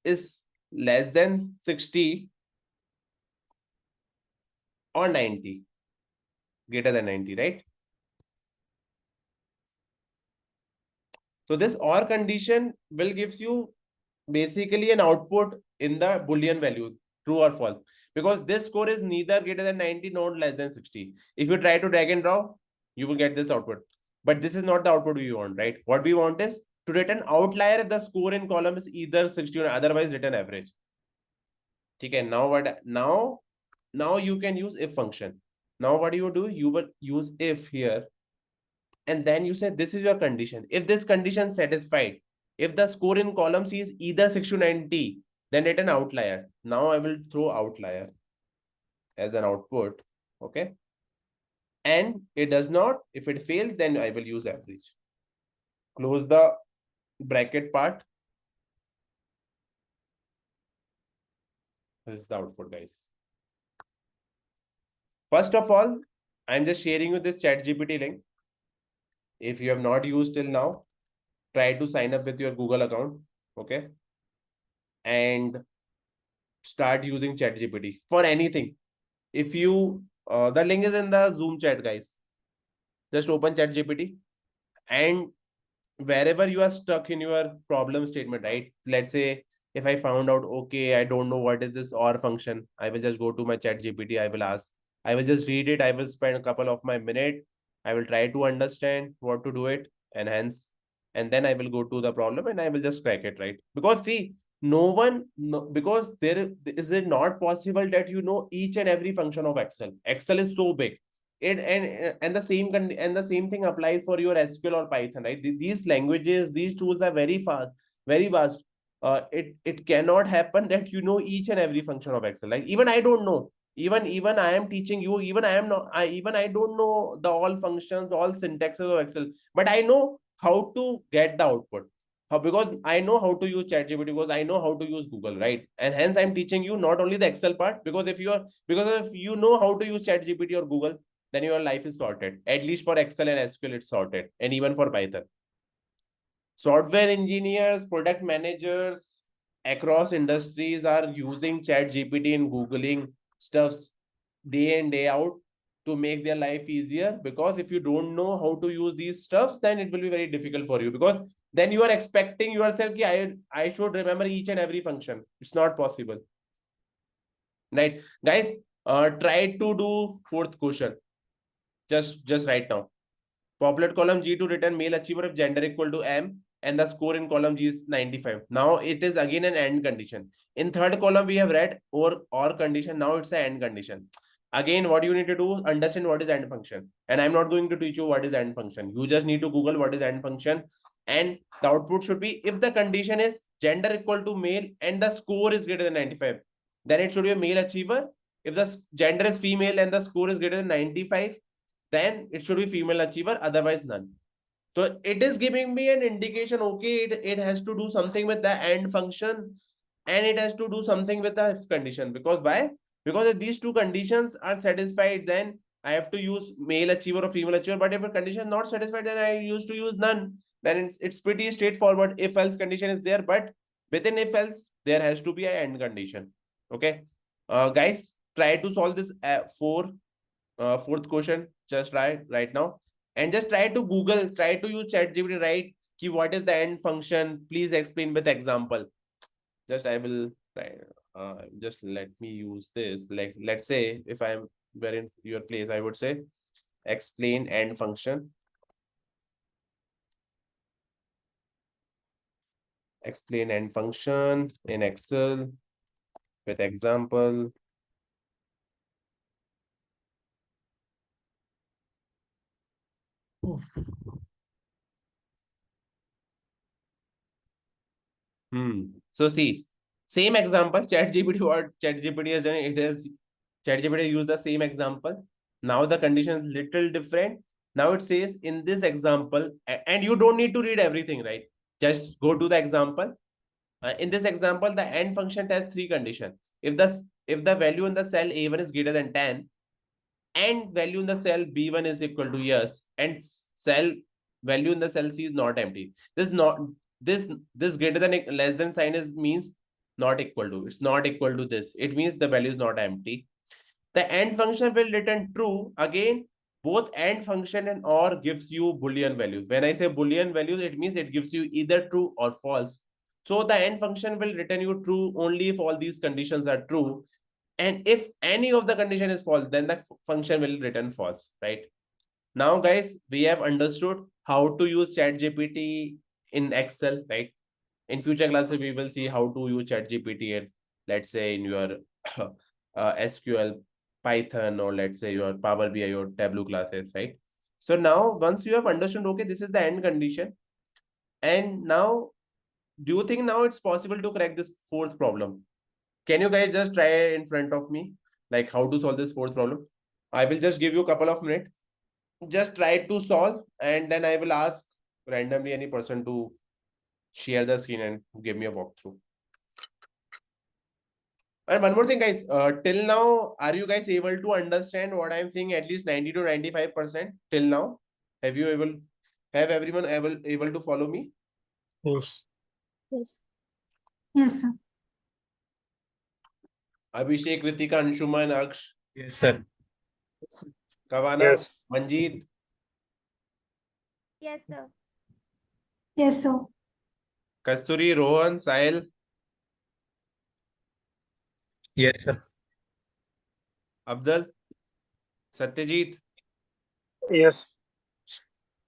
is less than 60 or 90, greater than 90, right? So this OR condition will gives you basically an output in the Boolean value, true or false, because this score is neither greater than 90 nor less than 60. If you try to drag and drop, you will get this output, but this is not the output we want, right? What we want is to return outlier if the score in column is either 60 or otherwise return average. Okay, now what? Now you can use if function. Now what you do, you will use if here, and then you say this is your condition. If this condition satisfied, if the score in column C is either 60 to 90, then return outlier. Now I will throw outlier as an output. Okay, and it does not, if it fails, then I will use average. Close the bracket part. This is the output, guys. First of all, I'm just sharing you this ChatGPT link. If you have not used till now, try to sign up with your Google account, okay? And start using ChatGPT for anything. If you, the link is in the Zoom chat, guys. Just open ChatGPT, and wherever you are stuck in your problem statement, right? Let's say if I found out, okay, I don't know what is this OR function, I will just go to my ChatGPT, I will ask, I will just read it, I will spend a couple of my minute, I will try to understand what to do it, and hence, and then I will go to the problem and I will just crack it, right? Because see, because there is it not possible that you know each and every function of Excel. Excel is so big. And the same thing applies for your SQL or Python, right? These languages, these tools are very fast, very vast. It cannot happen that you know each and every function of Excel. Like even I don't know. Even I am teaching you. Even I am not. I don't know the all functions, all syntaxes of Excel. But I know how to get the output. Because I know how to use ChatGPT, because I know how to use Google, right? And hence I'm teaching you not only the Excel part, because if you know how to use ChatGPT or Google, then your life is sorted. At least for Excel and SQL, it's sorted. And even for Python. Software engineers, product managers across industries are using ChatGPT and Googling stuffs day in, day out to make their life easier. Because if you don't know how to use these stuffs, then it will be very difficult for you. Because then you are expecting yourself, I should remember each and every function. It's not possible. Right, guys, try to do fourth question. Just right now. Populate column G to return male achiever if gender equal to M and the score in column G is 95. Now it is again an AND condition. In third column, we have read or condition. Now it's an AND condition. Again, what you need to do, understand what is AND function. And I'm not going to teach you what is AND function. You just need to Google what is AND function. And the output should be, if the condition is gender equal to male and the score is greater than 95, then it should be a male achiever. If the gender is female and the score is greater than 95, then it should be female achiever, otherwise none. So it is giving me an indication, okay, it has to do something with the AND function, and it has to do something with the if condition. Because why? Because if these two conditions are satisfied, then I have to use male achiever or female achiever. But if a condition is not satisfied, then I used to use none. Then it's pretty straightforward. If else condition is there, but within if else, there has to be an AND condition. Okay, guys, try to solve this fourth question. Just try right now. and just try to Google, try to use ChatGPT, right? Ki what is the end function? Please explain with example. Just I will try. Just let me use this. Like, let's say if I'm were in your place, I would say explain end function. Explain end function in Excel with example. So see, same example, ChatGPT, what ChatGPT has done, it has ChatGPT used the same example. Now the condition is little different. Now it says in this example, and you don't need to read everything, right? Just go to the example. In this example, the end function has three conditions. If the value in the cell A1 is greater than 10, and value in the cell B1 is equal to yes, and cell value in the cell C is not empty. This greater than less than sign is means not equal to. It's not equal to this. It means the value is not empty. The AND function will return true. Again, both AND function and OR gives you Boolean value. When I say Boolean values, it means it gives you either true or false. So the AND function will return you true only if all these conditions are true. And if any of the condition is false, then the function will return false, right? Now, guys, we have understood how to use ChatGPT in Excel, right? In future classes, we will see how to use ChatGPT and let's say in your SQL, Python, or let's say your Power BI or Tableau classes, right? So now, once you have understood, okay, this is the end condition. And now, do you think now it's possible to crack this fourth problem? Can you guys just try in front of me, like how to solve this fourth problem? I will just give you a couple of minutes. Just try to solve, and then I will ask randomly any person to share the screen and give me a walkthrough. And one more thing, guys. Till now, are you guys able to understand what I'm saying? At least 90 to 95% till now. Have everyone able to follow me? Yes. Yes. Yes, sir. Abhishek, Ritika, Anshuman, Aksh, Yes, sir. Kavana, Yes. Manjeet, Yes, sir. Yes, sir. Kasturi, Rohan, Sahil, Yes, sir. Abdul, Satyajit. Yes.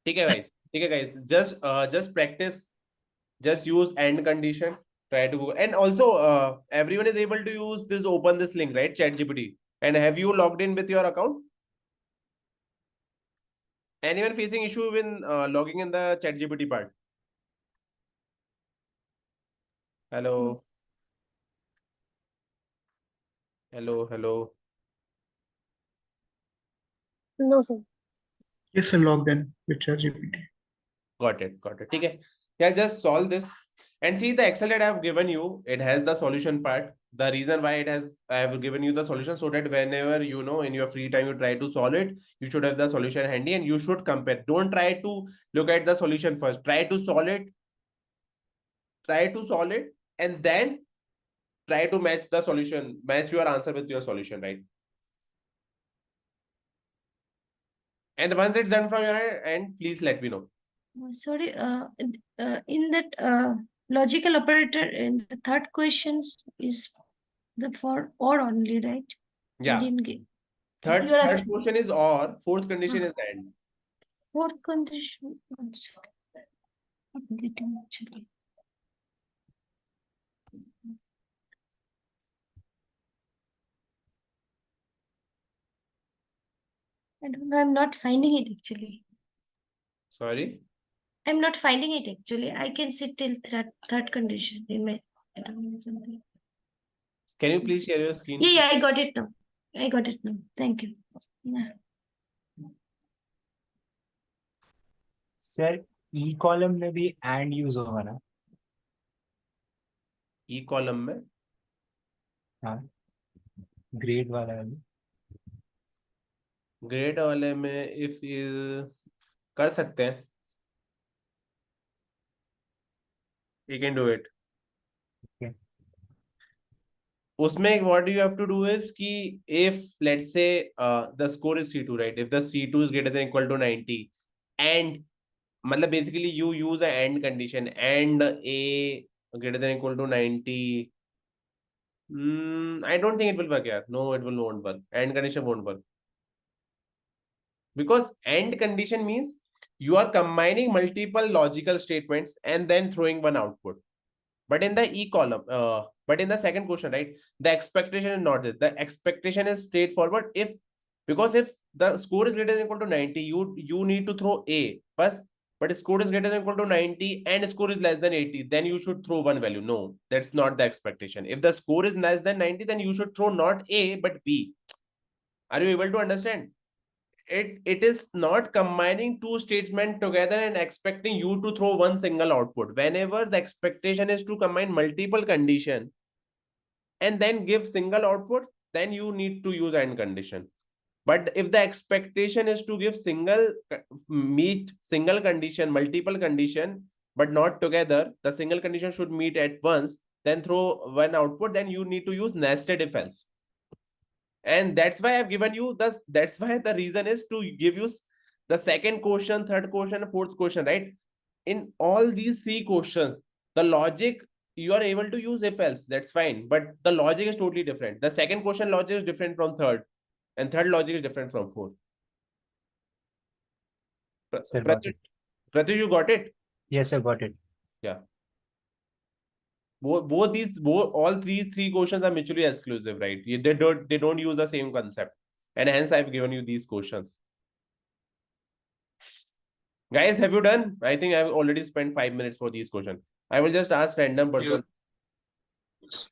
ठीक है guys, just practice, just use AND condition, try to go. And also everyone is able to use this, open this link, right? ChatGPT. And have you logged in with your account? Anyone facing issue in logging in the ChatGPT part? Hello. Hello. No, sir. Yes, I logged in with ChatGPT. Got it. ठीक है. Yeah, just solve this. And see the Excel that I have given you, it has the solution part. The reason why I have given you the solution, so that whenever in your free time you try to solve it, you should have the solution handy and you should compare. Don't try to look at the solution first. Try to solve it, and then try to match the solution, match your answer with your solution, right? And once it's done from your end, please let me know. Sorry, in that logical operator in the third questions is the for or only, right? I Yeah. didn't get. Third You are asking- question is or, fourth condition is and. Fourth condition. One second. I'm getting actually. I don't know. I'm not finding it actually. Sorry. I'm not finding it actually. I can sit till third condition in my. I don't know something. Can you please share your screen? Yeah, I got it now. Thank you. Yeah. Sir E column में भी and use होगा ना? ई column में हाँ, grade वाला है। Grade वाले में इफ कर सकते हैं, you can do it. Okay. उसमें what you have to do is कि if let's say the score is C2, right? If the C2 is greater than equal to 90, and मतलब basically you use a AND condition, and A greater than equal to 90. I don't think it will work here. No, it will not work. AND condition won't work. Because AND condition means you are combining multiple logical statements and then throwing one output. But in the E column, but in the second question, right, the expectation is not this. The expectation is straightforward. Because if the score is greater than equal to 90, you need to throw A first, but score is greater than equal to 90 and score is less than 80, then you should throw one value. No, that's not the expectation. If the score is less than 90, then you should throw not A but B. Are you able to understand? It is not combining two statements together and expecting you to throw one single output. Whenever the expectation is to combine multiple condition and then give single output, then you need to use AND condition. But if the expectation is to give meet single condition, multiple condition, but not together, the single condition should meet at once, then throw one output, then you need to use nested if else. And that's why I've given you this. That's why the reason is to give you the second question, third question, fourth question, right? In all these three questions, the logic you are able to use if else, that's fine. But the logic is totally different. The second question logic is different from third, and third logic is different from fourth. Sir, got it. Pratyush, you got it? Yes, I got it. Yeah. All these three questions are mutually exclusive, right? They don't use the same concept, and hence I've given you these questions. Guys, have you done? I think I've already spent 5 minutes for these questions. I will just ask random person. Yes.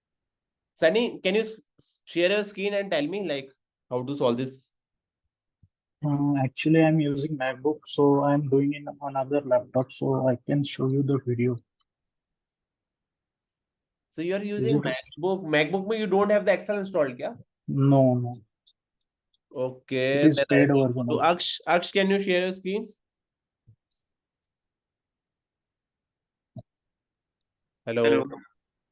Sunny, can you share your screen and tell me like how to solve this? Actually, I'm using MacBook, so I'm doing in another laptop, so I can show you the video. So you are using MacBook. MacBook, you don't have the Excel installed, yeah? No, no. Okay. It is Then paid I will version to also. Aksh, can you share your screen? Hello. Hello.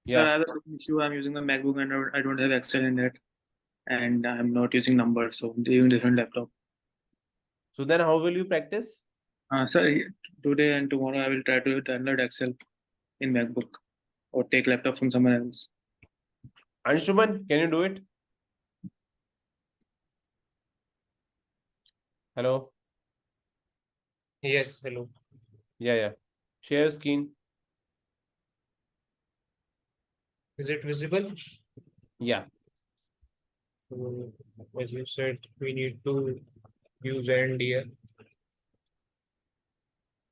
Yeah. So I have an issue. I'm using a MacBook and I don't have Excel in it, and I'm not using numbers, so they're using different laptop. So then how will you practice? So today and tomorrow I will try to download Excel in MacBook or take laptop from someone else. Anshuman, can you do it? Hello. Yes, hello. Yeah. Share screen. Is it visible? Yeah. So, as you said, we need to use AND here.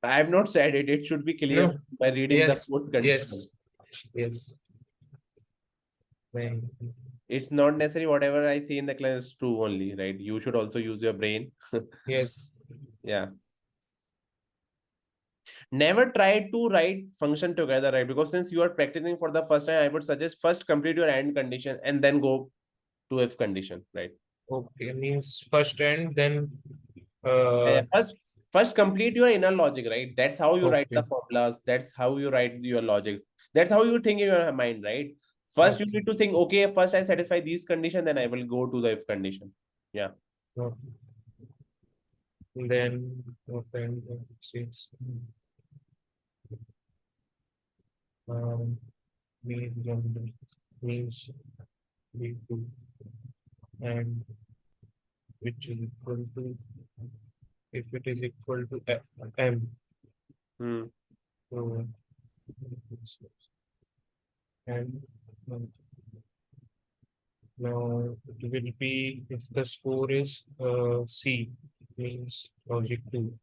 I have not said it. It should be clear No. by reading Yes, the code condition. yes. Then It's not necessary whatever I say in the class is true only, right? You should also use your brain. yes, Yeah. Never try to write function together, right? Because since you are practicing for the first time, I would suggest first complete your AND condition and then go to if condition, right? okay, means first AND, then First complete your inner logic, right? That's how you write the okay. formulas. That's how you write your logic. That's how you think in your mind, right? First, you Okay. need to think, okay, first I satisfy these conditions, then I will go to the if condition. Yeah. Okay. Then open 6. Means B2 and which is equal to, if it is equal to M, Hmm. so and now it will be if the score is C, means logic 2.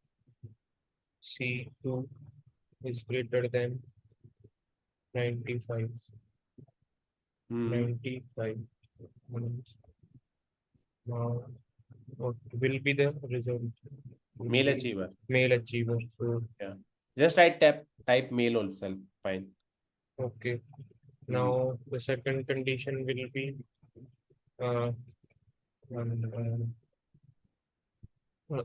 C2 is greater than 95. Hmm. 95. Now, what will be the result? Will Mail be achiever. Male achiever. So, Yeah. Just I type mail also. Fine. okay. Now, the second condition will be uh, um, uh,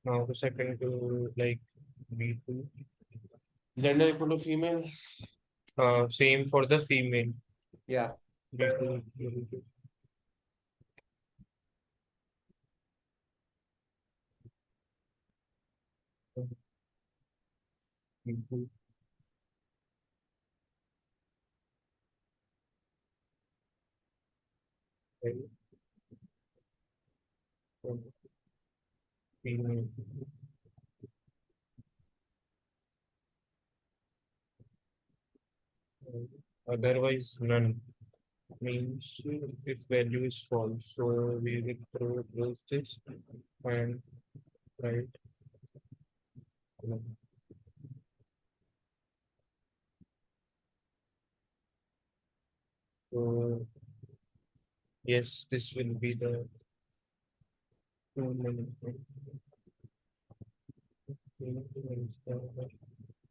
now the second to like B2. Gender equal to female. Same for the female. Yeah. Female. Otherwise, none. Means if value is false, so we will close this and write. So yes, this will be the You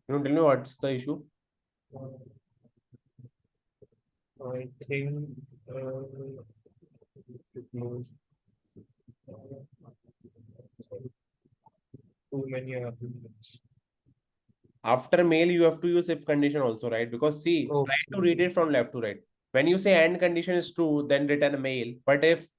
know, tell me what's the issue? I think close too many arguments. After male, you have to use if condition also, right? Because see, Oh. try to read it from left to right. When you say and condition is true, then return a male. But if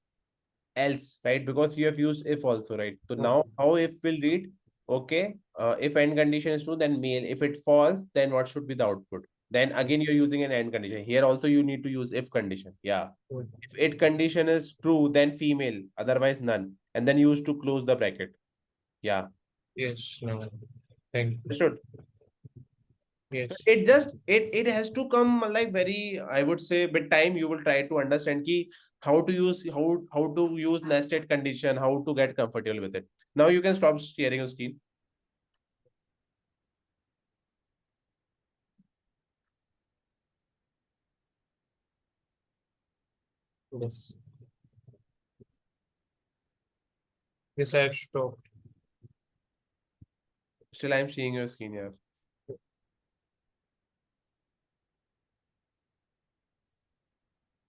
else, right? Because you have used if also, right? So now how if will read? Okay, if end condition is true, then male. If it false, then what should be the output? Then again, you're using an end condition. Here also you need to use if condition. Yeah. If it condition is true, then female, otherwise none. And then use to close the bracket. Yeah. Yes, no. Thank you. Understood? Yes. It just it has to come like very, I would say, with time you will try to understand key how to use how to use nested condition, how to get comfortable with it. Now you can stop sharing your screen. Yes. Yes, I have stopped. Still I'm seeing your screen here.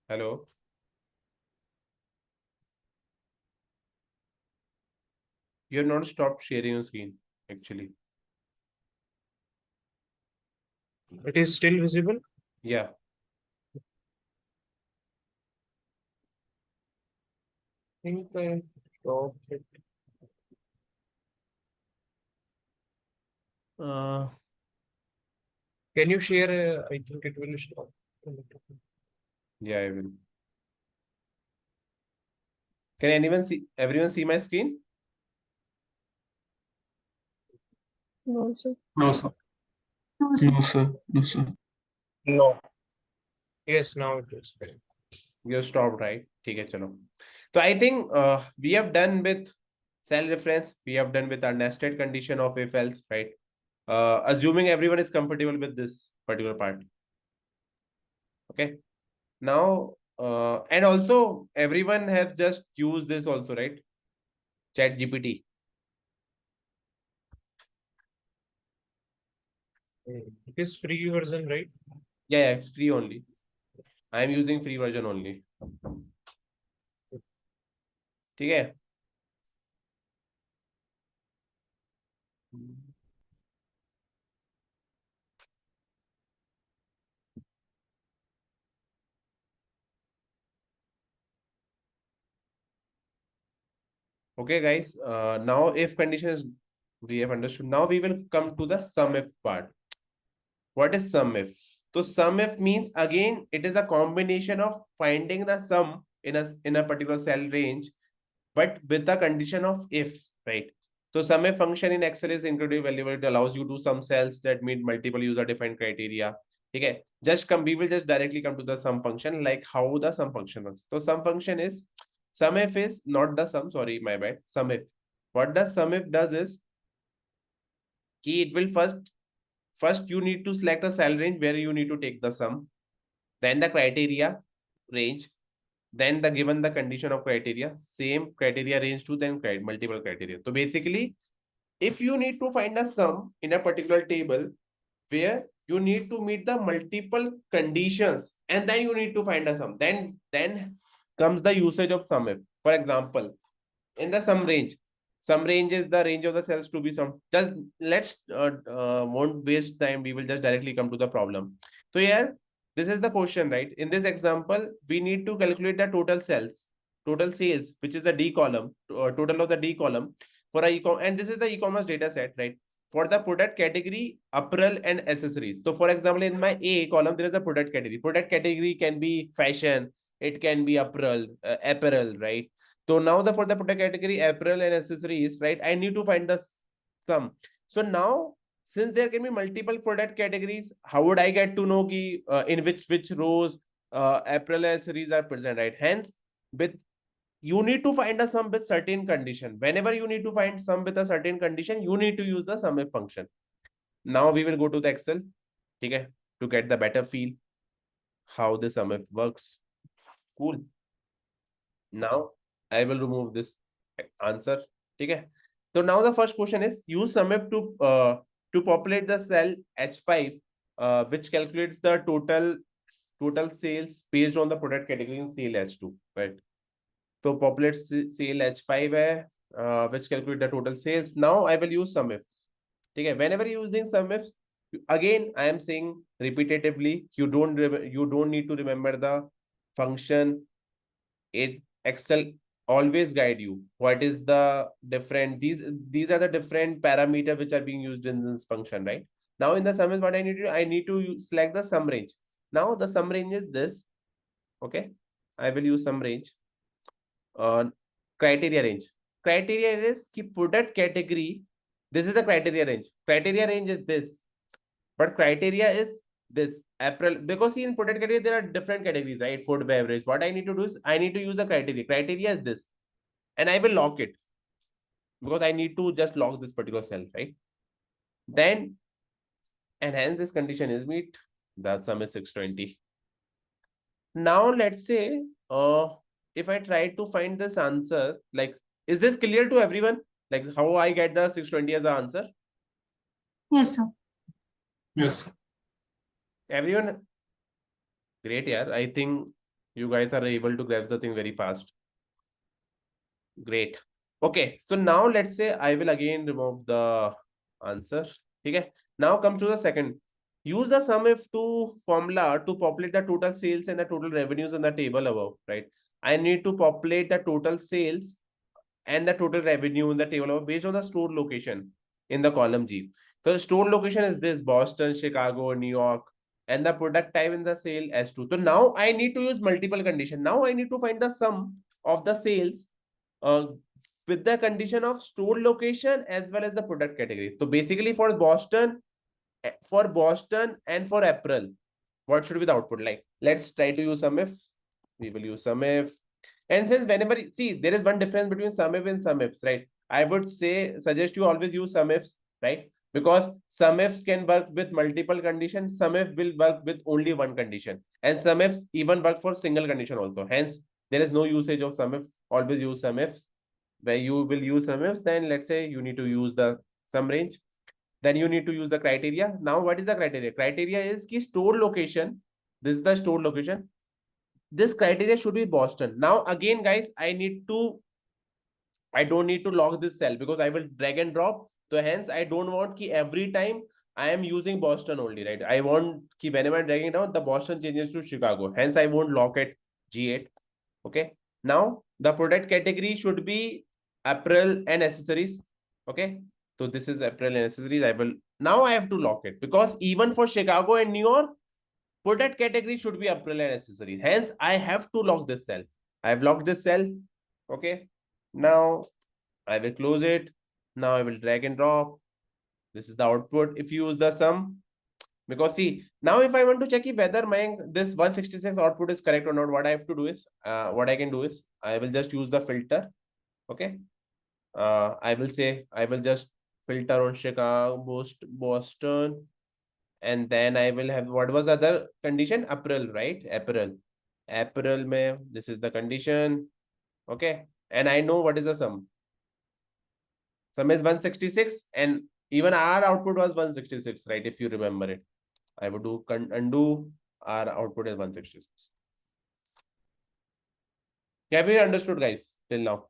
Hello. You have not stopped sharing your screen, actually. It is still visible? Yeah. I think I stopped it. Can you share? I think it will stop. Yeah, I will. Can everyone see my screen? No, sir. No, sir. No, sir. No, sir. No. Yes, now it is. You stopped, right? Okay, chalo. So I think we have done with cell reference. We have done with our nested condition of if else, right? Assuming everyone is comfortable with this particular part. Okay. Now, and also everyone has just used this also, right? Chat GPT. It is free version, right? Yeah, it's free only. I'm using free version only. Okay. Okay, guys. Now if condition is we have understood. Now we will come to the SUMIF part. What is SUMIF? So SUMIF means again it is a combination of finding the sum in a particular cell range, but with the condition of if, right? So SUMIF function in Excel is incredibly valuable. It allows you to sum cells that meet multiple user-defined criteria. Okay, we will just directly come to the sum function, like how the sum function works. So sum function is SUMIF is not the sum, sorry, my bad. SUMIF. What the SUMIF does is it will first you need to select a cell range where you need to take the sum, then the criteria range, then the given the condition of criteria, same criteria range to then multiple criteria. So basically, if you need to find a sum in a particular table where you need to meet the multiple conditions and then you need to find a sum, then comes the usage of SUMIF. For example, in the sum range is the range of the cells to be summed. Just let's won't waste time, we will just directly come to the problem. So here, this is the question, right? In this example, we need to calculate the total sales, total sales, which is the D column, total of the D column for a and this is the e-commerce data set, right? For the product category, apparel and accessories. So for example, in my A column, there is a product category. Product category can be fashion, it can be apparel, right? So now for the product category, apparel and accessories, right? I need to find the sum. So now, since there can be multiple product categories, how would I get to know in which rows apparel and accessories are present, right? Hence, with you need to find a sum with certain condition. Whenever you need to find sum with a certain condition, you need to use the SUMIF function. Now we will go to the Excel, okay, to get the better feel how the SUMIF works. Cool. Now I will remove this answer. Okay. So now the first question is use SUMIF to populate the cell H5, which calculates the total sales based on the product category in sale H2, right? So populate sale H5 which calculate the total sales. Now I will use SUMIFs. Okay. Whenever you're using SUMIFs, again I am saying repetitively, you don't need to remember the function. Excel always guide you what is the different, these are the different parameters which are being used in this function, right? Now in the sum is what I need to select the sum range. Now the sum range is this. Okay, I will use sum range. Criteria range is ki product category, this is the criteria range is this, but criteria is this April, because see in product category there are different categories, right? Food, beverage. What I need to do is I need to use the criteria is this, and I will lock it because I need to just lock this particular cell, right? Then and hence this condition is meet, the sum is 620. Now let's say if I try to find this answer, like, is this clear to everyone, like how I get the 620 as the answer? Yes, sir. Yes. Everyone? Great, yeah. I think you guys are able to grasp the thing very fast. Great. Okay, so now let's say I will again remove the answer. Okay. Now come to the second. Use the SUMIF to formula to populate the total sales and the total revenues in the table above, right? I need to populate the total sales and the total revenue in the table above based on the store location in the column G. So the store location is this: Boston, Chicago, New York, and the product type in the sale S2. So now I need to use multiple condition. Now I need to find the sum of the sales with the condition of store location as well as the product category. So basically for Boston and for April, what should be the output? Like, let's try to use SUMIF. We will use SUMIF. And since whenever, see, there is one difference between SUMIF and SUMIFs, right? I would suggest you always use SUMIFs, right? Because SUMIFs can work with multiple conditions. SUMIF will work with only one condition. And SUMIFs even work for single condition also. Hence, there is no usage of SUMIF. Always use SUMIFs. Where you will use SUMIFs, then let's say you need to use the sum range. Then you need to use the criteria. Now, what is the criteria? Criteria is key store location. This is the store location. This criteria should be Boston. Now, again, guys, I don't need to lock this cell because I will drag and drop. So hence, I don't want key every time I am using Boston only, right? I want key whenever I'm dragging down, the Boston changes to Chicago. Hence, I won't lock it G8. Okay. Now, the product category should be apparel and accessories. Okay. So this is apparel and accessories. Now I have to lock it because even for Chicago and New York, product category should be apparel and accessories. Hence, I have to lock this cell. I have locked this cell. Okay. Now I will close it. Now I will drag and drop. This is the output. If you use the sum, because see, now if I want to check whether this 166 output is correct or not, what I have to do is, what I can do is, I will just use the filter. Okay. I will just filter on Chicago, Boston, and then I will have, what was the other condition? Apparel, right? Apparel. This is the condition. Okay. And I know what is the sum. Sum is 166, and even our output was 166, right? If you remember it. I would do undo, our output is 166. Have you understood, guys, till now?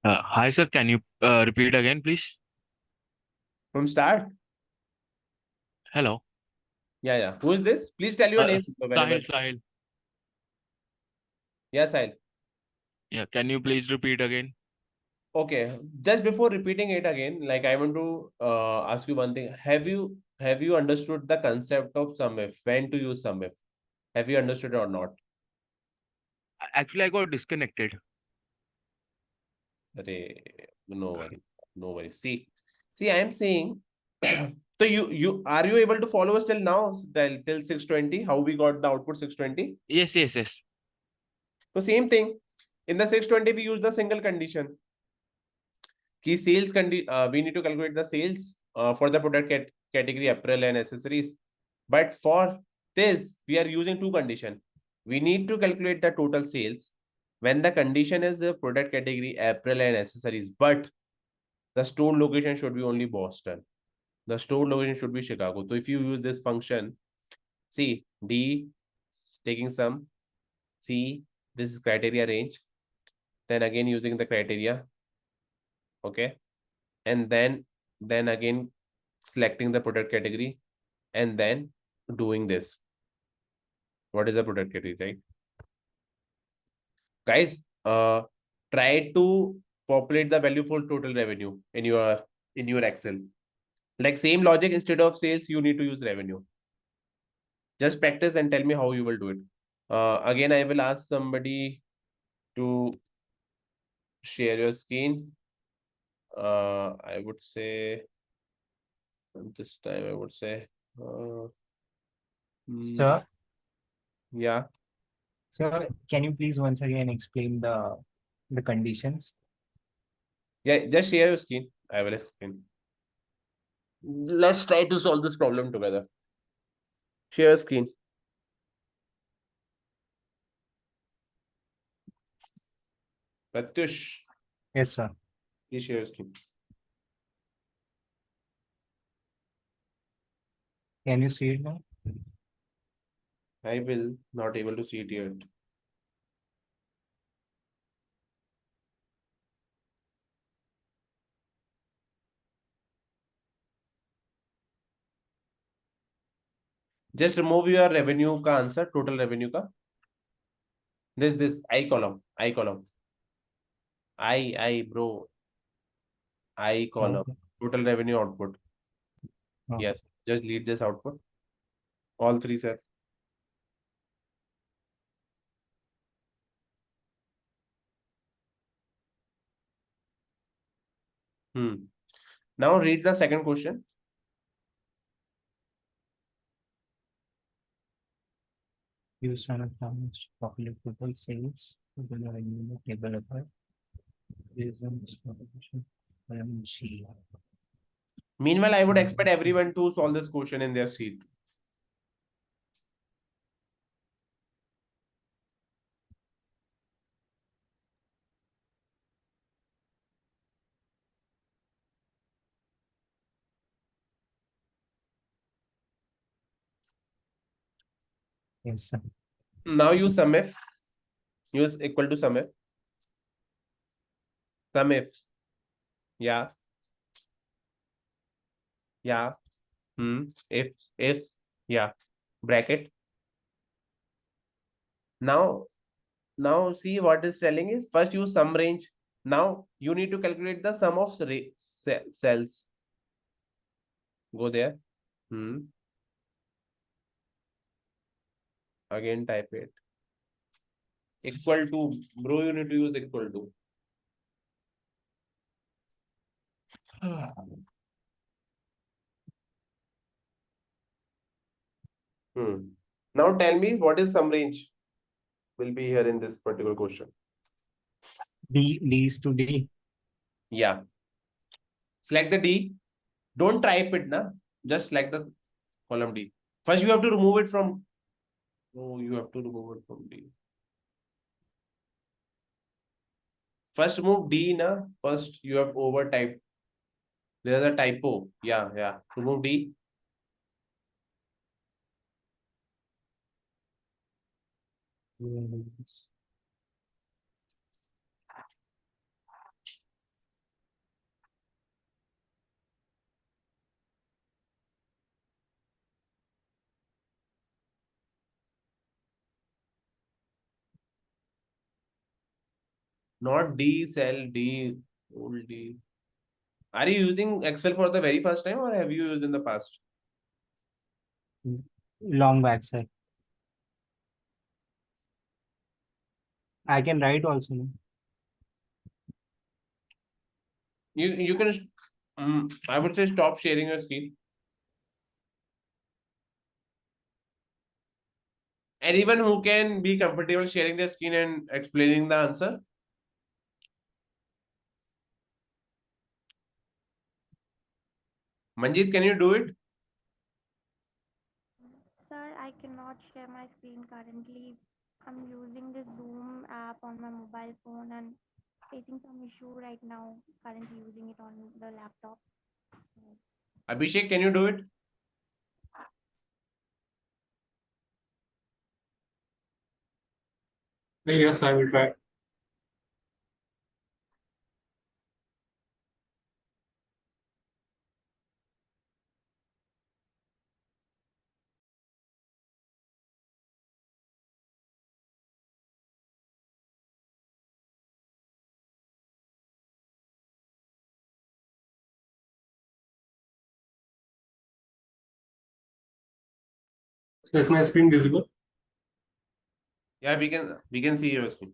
Hi, sir. Can you repeat again, please? From start? Hello. Yeah. Who is this? Please tell your name. whenever- Sahil. Yeah, Sahil. Yeah, can you please repeat again? Okay. Just before repeating it again, like I want to ask you one thing. Have you understood the concept of SUMIF? When to use SUMIF? Have you understood it or not? Actually, I got disconnected. Arey, no worry. No worry. See, I am saying. So you are you able to follow us till now till 620? How we got the output 620? Yes. So same thing. In the 620, we use the single condition. Key sales we need to calculate the sales for the product category apparel and accessories. But for this, we are using two conditions. We need to calculate the total sales when the condition is the product category apparel and accessories, but the store location should be only Boston. The store location should be Chicago. So if you use this function, see D taking some, C, this is criteria range, then again using the criteria, okay, and then again selecting the product category and then doing this. What is the product category, right? Guys, try to populate the value for total revenue in your Excel. Like same logic, instead of sales, you need to use revenue. Just practice and tell me how you will do it. Again, I will ask somebody to share your screen. I would say this time I would say Sir, yeah. sir, can you please once again explain the conditions? Yeah, just share your screen. I will explain. Let's try to solve this problem together. Share your screen. Pratyush, Yes, sir. please share your screen. Can you see it now? I will not able to see it yet. Just remove your revenue ka answer, total revenue ka. This I column, bro, I column, Okay. total revenue output. Oh. Yes, just delete this output. All three cells. Now read the second question. Use one of the popular total sales. Total revenue table of G. Meanwhile, I would expect everyone to solve this question in their sheet. Yes, sir. Now use SUMIF. Use equal to SUMIF. SUMIFs. Yeah. Yeah. If. Yeah. Bracket. Now see what is telling is first use sum range. Now you need to calculate the sum of cells. Go there. Again type it. Equal to, bro, you need to use equal to. Now tell me what is sum range will be here in this particular question. D is to D. Yeah. Select the D. Don't type it, na. Just select the column D. First, you have to remove it from. Oh, you have to remove it from D. First, remove D, na. First, you have over typed. There's a typo. Yeah. Remove D. Not D, cell, D, old D. Are you using Excel for the very first time or have you used in the past? Long back, sir. I can write also. No? You can, I would say stop sharing your screen. Anyone who can be comfortable sharing their screen and explaining the answer? Manjeet, can you do it? Sir, I cannot share my screen currently. I'm using this Zoom app on my mobile phone and facing some issue right now. Currently using it on the laptop. Abhishek, can you do it? Yes, I will try. So is my screen visible? Yeah, we can see your screen.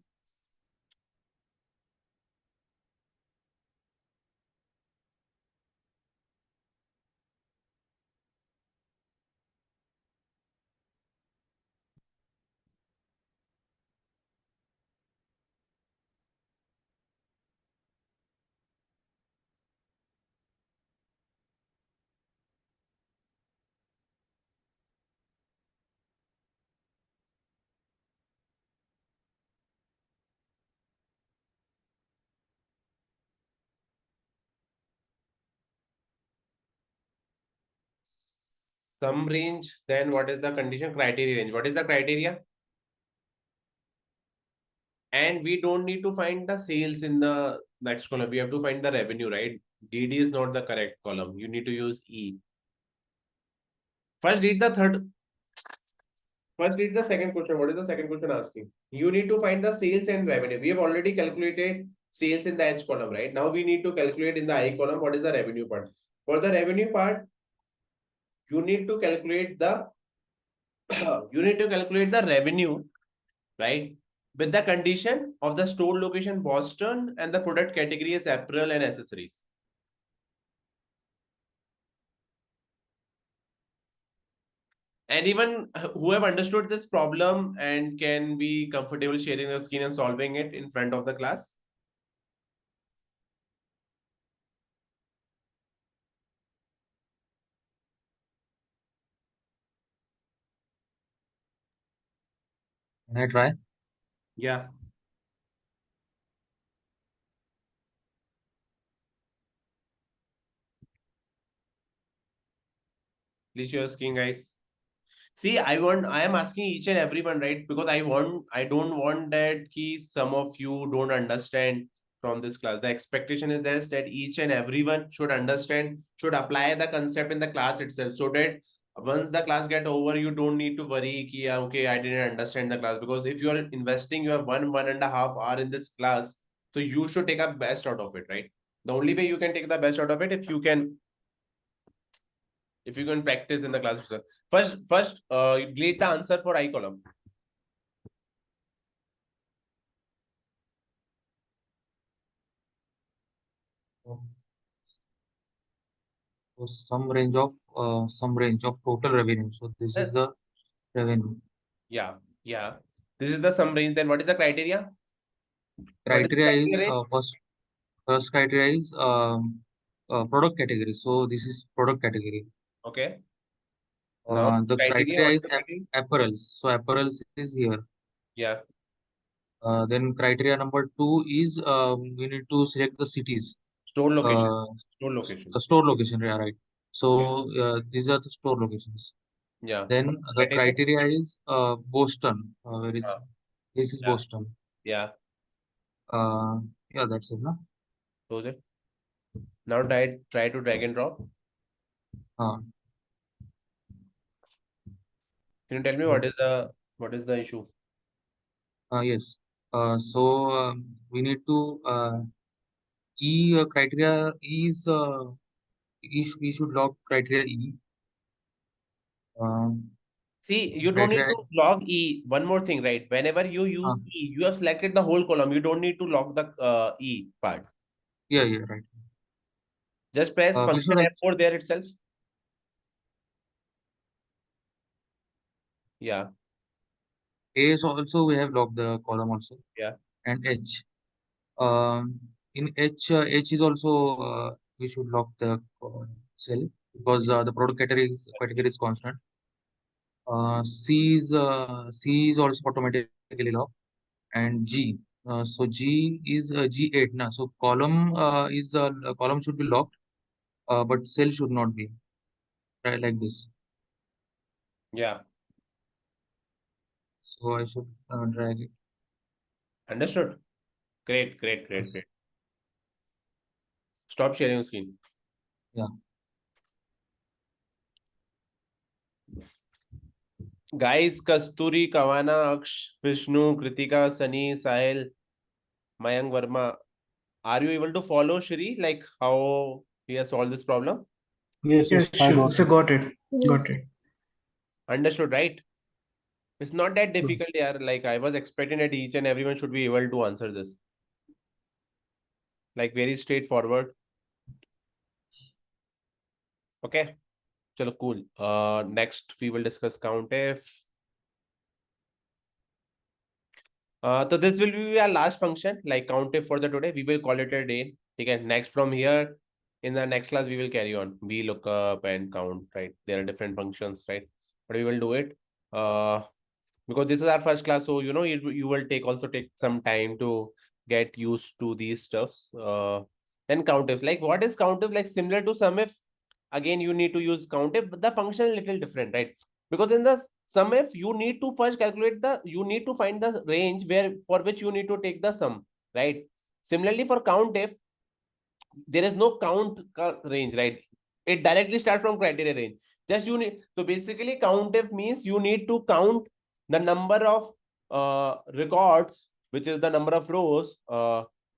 Some range, then what is the condition? Criteria range. What is the criteria? And we don't need to find the sales in the next column. We have to find the revenue, right? DD is not the correct column. You need to use E. First read the second question. What is the second question asking? You need to find the sales and revenue. We have already calculated sales in the H column, right? Now we need to calculate in the I column what is the revenue part. For the revenue part, you need to calculate the revenue, right? With the condition of the store location Boston and the product category is apparel and accessories. Anyone who have understood this problem and can be comfortable sharing their screen and solving it in front of the class? Can I try? Yeah. Please share your screen, guys. See, I am asking each and everyone, right? Because I don't want that key some of you don't understand from this class. The expectation is this, that each and everyone should understand, should apply the concept in the class itself, so that once the class get over, you don't need to worry ki, okay, I didn't understand the class. Because if you are investing your 1.5 hours in this class, so you should take a best out of it, right? The only way you can take the best out of it if you can practice in the class. First, delete the answer for I column. So some range of total revenue. So this is the revenue. Yeah. This is the sum range. Then what is the criteria? Criteria is first criteria is product category. So this is product category. Okay. Now The criteria, criteria what is the criteria? apparels. So apparels is here. Yeah. Then criteria number 2 is we need to select the cities. Store location. The store location, yeah, right. So these are the store locations. Yeah. Then the criteria is Boston. Where is this is Yeah. Boston. Yeah. Yeah, that's it, no? Close it. Now try to drag and drop. Can you tell me what is the issue? Yes. So we need to criteria is we should log criteria E. See, you don't need Criteria to log E. One more thing, right? Whenever you use E, you have selected the whole column. You don't need to log the E part. yeah, right. Just press We function should F4 there itself. Yeah. A is also we have logged the column also. Yeah. And H. In H is also we should lock the cell because the product category is constant. C is also automatically locked, and G. So G is G8 now. So column column should be locked, but cell should not be. Right, like this. Yeah. So I should drag it. Understood. Great. Yes. Stop sharing your screen. Yeah. Guys, Kasturi, Kawana, Aksh, Vishnu, Kritika, Sunny, Sahil, Mayank Verma, are you able to follow Shri, like how he has solved this problem? Yes, sure. So got it. Got it. Understood, right? It's not that difficult, yeah. Like I was expecting that each and everyone should be able to answer this. Like very straightforward. Okay. Chalo, cool. Next we will discuss COUNTIF. So this will be our last function, like COUNTIF for the today. We will call it a day. Okay. Next from here, in the next class, we will carry on. We look up and count, right? There are different functions, right? But we will do it. Because this is our first class, so you know you will also take some time to get used to these stuffs. Then COUNTIF. Like what is COUNTIF? Like similar to SUMIF. Again, you need to use COUNTIF, but the function is a little different, right? Because in the SUMIF, you need to first you need to find the range for which you need to take the sum, right? Similarly for COUNTIF, there is no count range, right? It directly starts from criteria range. Just you need, so basically COUNTIF means you need to count the number of records, which is the number of rows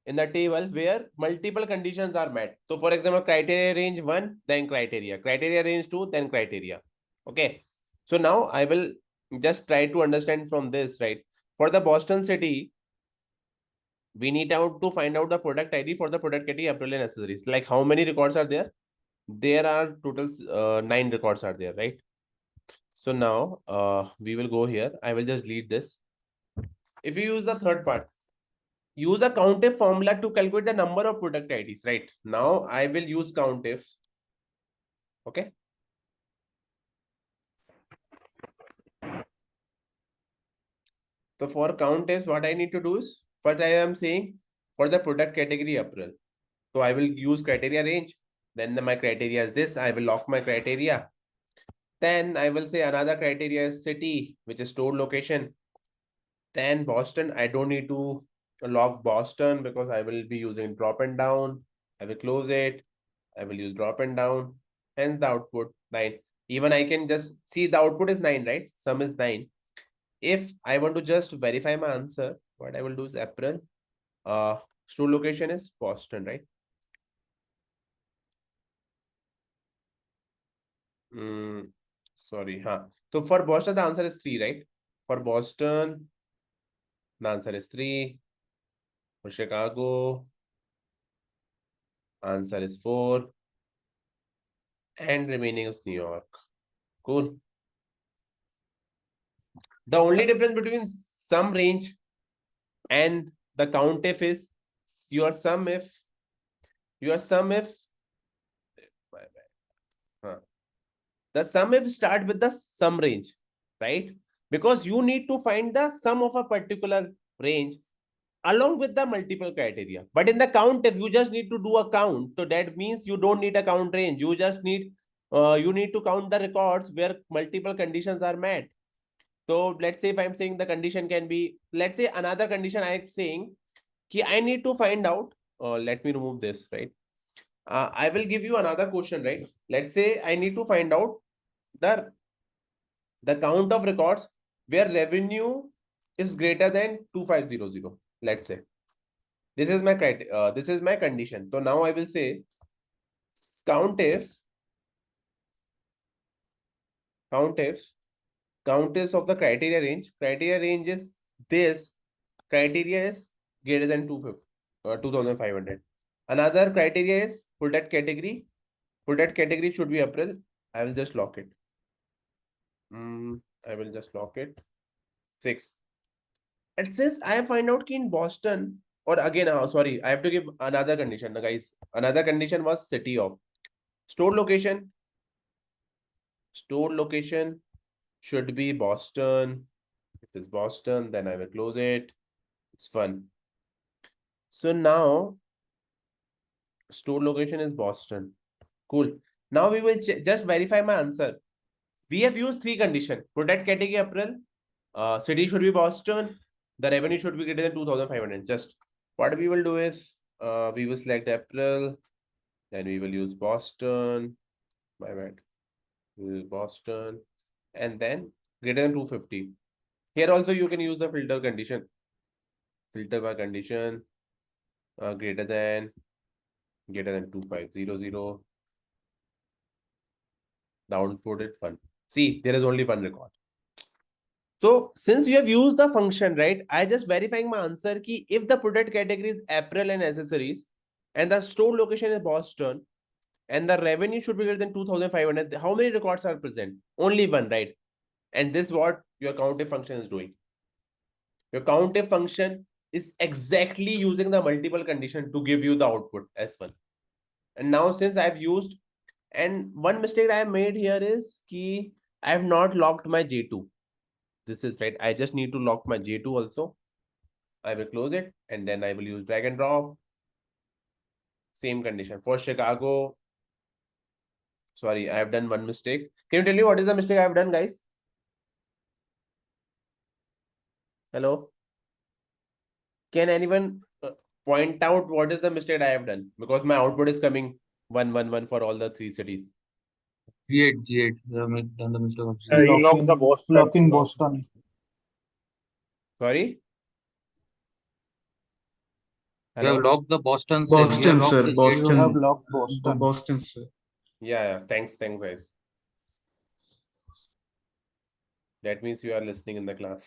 in the table where multiple conditions are met. So for example, criteria range 1, then criteria range 2, then criteria. Okay. So now I will just try to understand from this, right? For the Boston city, we need to find out the product ID for the product category, apparel and accessories. Like how many records are there? There are total 9 records are there, right? So now we will go here. I will just delete this. If you use the third part, use a COUNTIF formula to calculate the number of product IDs, right? Now I will use COUNTIF. Okay. So for COUNTIF, what I need to do is, first I am saying for the product category apparel. So I will use criteria range. Then my criteria is this. I will lock my criteria. Then I will say another criteria is city, which is store location. Then Boston, I don't need to lock Boston because I will be using drop and down. I will close it. I will use drop and down. Hence the output 9. Even I can just see the output is 9, right? Sum is 9. If I want to just verify my answer, what I will do is April. Store location is Boston, right? Sorry. So for Boston, the answer is 3, right? For Boston, the answer is 3. For Chicago, answer is 4. And remaining is New York. Cool. The only difference between sum range and the COUNTIF is your SUMIF the SUMIF start with the sum range, right? Because you need to find the sum of a particular range along with the multiple criteria. But in the COUNTIF, you just need to do a count. So that means you don't need a count range. You just need you need to count the records where multiple conditions are met. So let's say if I'm saying the condition can be, let's say another condition I'm saying, I need to find out, let me remove this, right? I will give you another question, right? Let's say I need to find out the count of records where revenue is greater than 2500. Let's say this is my criteria. This is my condition. So now I will say COUNTIFs of the criteria range. Criteria range is this. Criteria is greater than 2500. Another criteria is for that category. For that category should be April. I will just lock it. I will just lock it. 6. It says I find out in Boston, or again, sorry, I have to give another condition, guys. Another condition was city of store location. Store location should be Boston. If it's Boston, then I will close it. It's fun. So now store location is Boston. Cool. Now we will just verify my answer. We have used 3 conditions. For that category, April, city should be Boston. The revenue should be greater than 2500. Just what we will do is we will select April, then we will use Boston. My bad. We will use Boston, and then greater than 250. Here also you can use the filter condition. Filter by condition greater than 2500. Downloaded fund. See, there is only one record. So since you have used the function, right, I just verifying my answer ki if the product category is apparel and accessories and the store location is Boston and the revenue should be greater than 2500, how many records are present? Only one, right? And this is what your COUNTIF function is doing. Your COUNTIF function is exactly using the multiple condition to give you the output as one. And now since I've used, and one mistake I have made here is ki I have not locked my J2. This is right. I just need to lock my J2 also. I will close it and then I will use drag and drop. Same condition for Chicago. Sorry, I have done one mistake. Can you tell me what is the mistake I have done, guys? Hello? Can anyone point out what is the mistake I have done? Because my output is coming 111 for all the 3 cities. G8. You have done the mistake of Locking Boston. Sorry? You have Hello? locked the Boston cell. You have Boston, locked sir. the Boston. J2. You have locked Boston. Boston, sir. Yeah. Thanks, guys. That means you are listening in the class.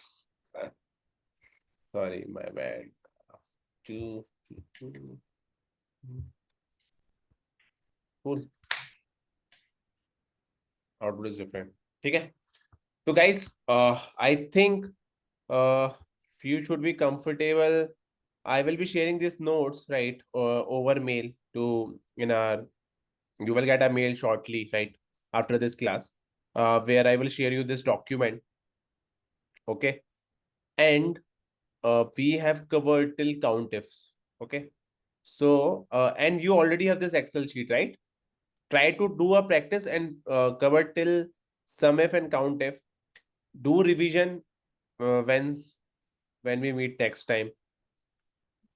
Sorry, my bad. 2. Cool. Output is different. Okay. So guys, I think you should be comfortable. I will be sharing these notes, right, over mail to you will get a mail shortly, right, after this class, where I will share you this document. Okay. And we have covered till COUNTIFs. Okay. So, and you already have this Excel sheet, right? Try to do a practice and cover till SUMIF and COUNTIF. Do revision when we meet next time.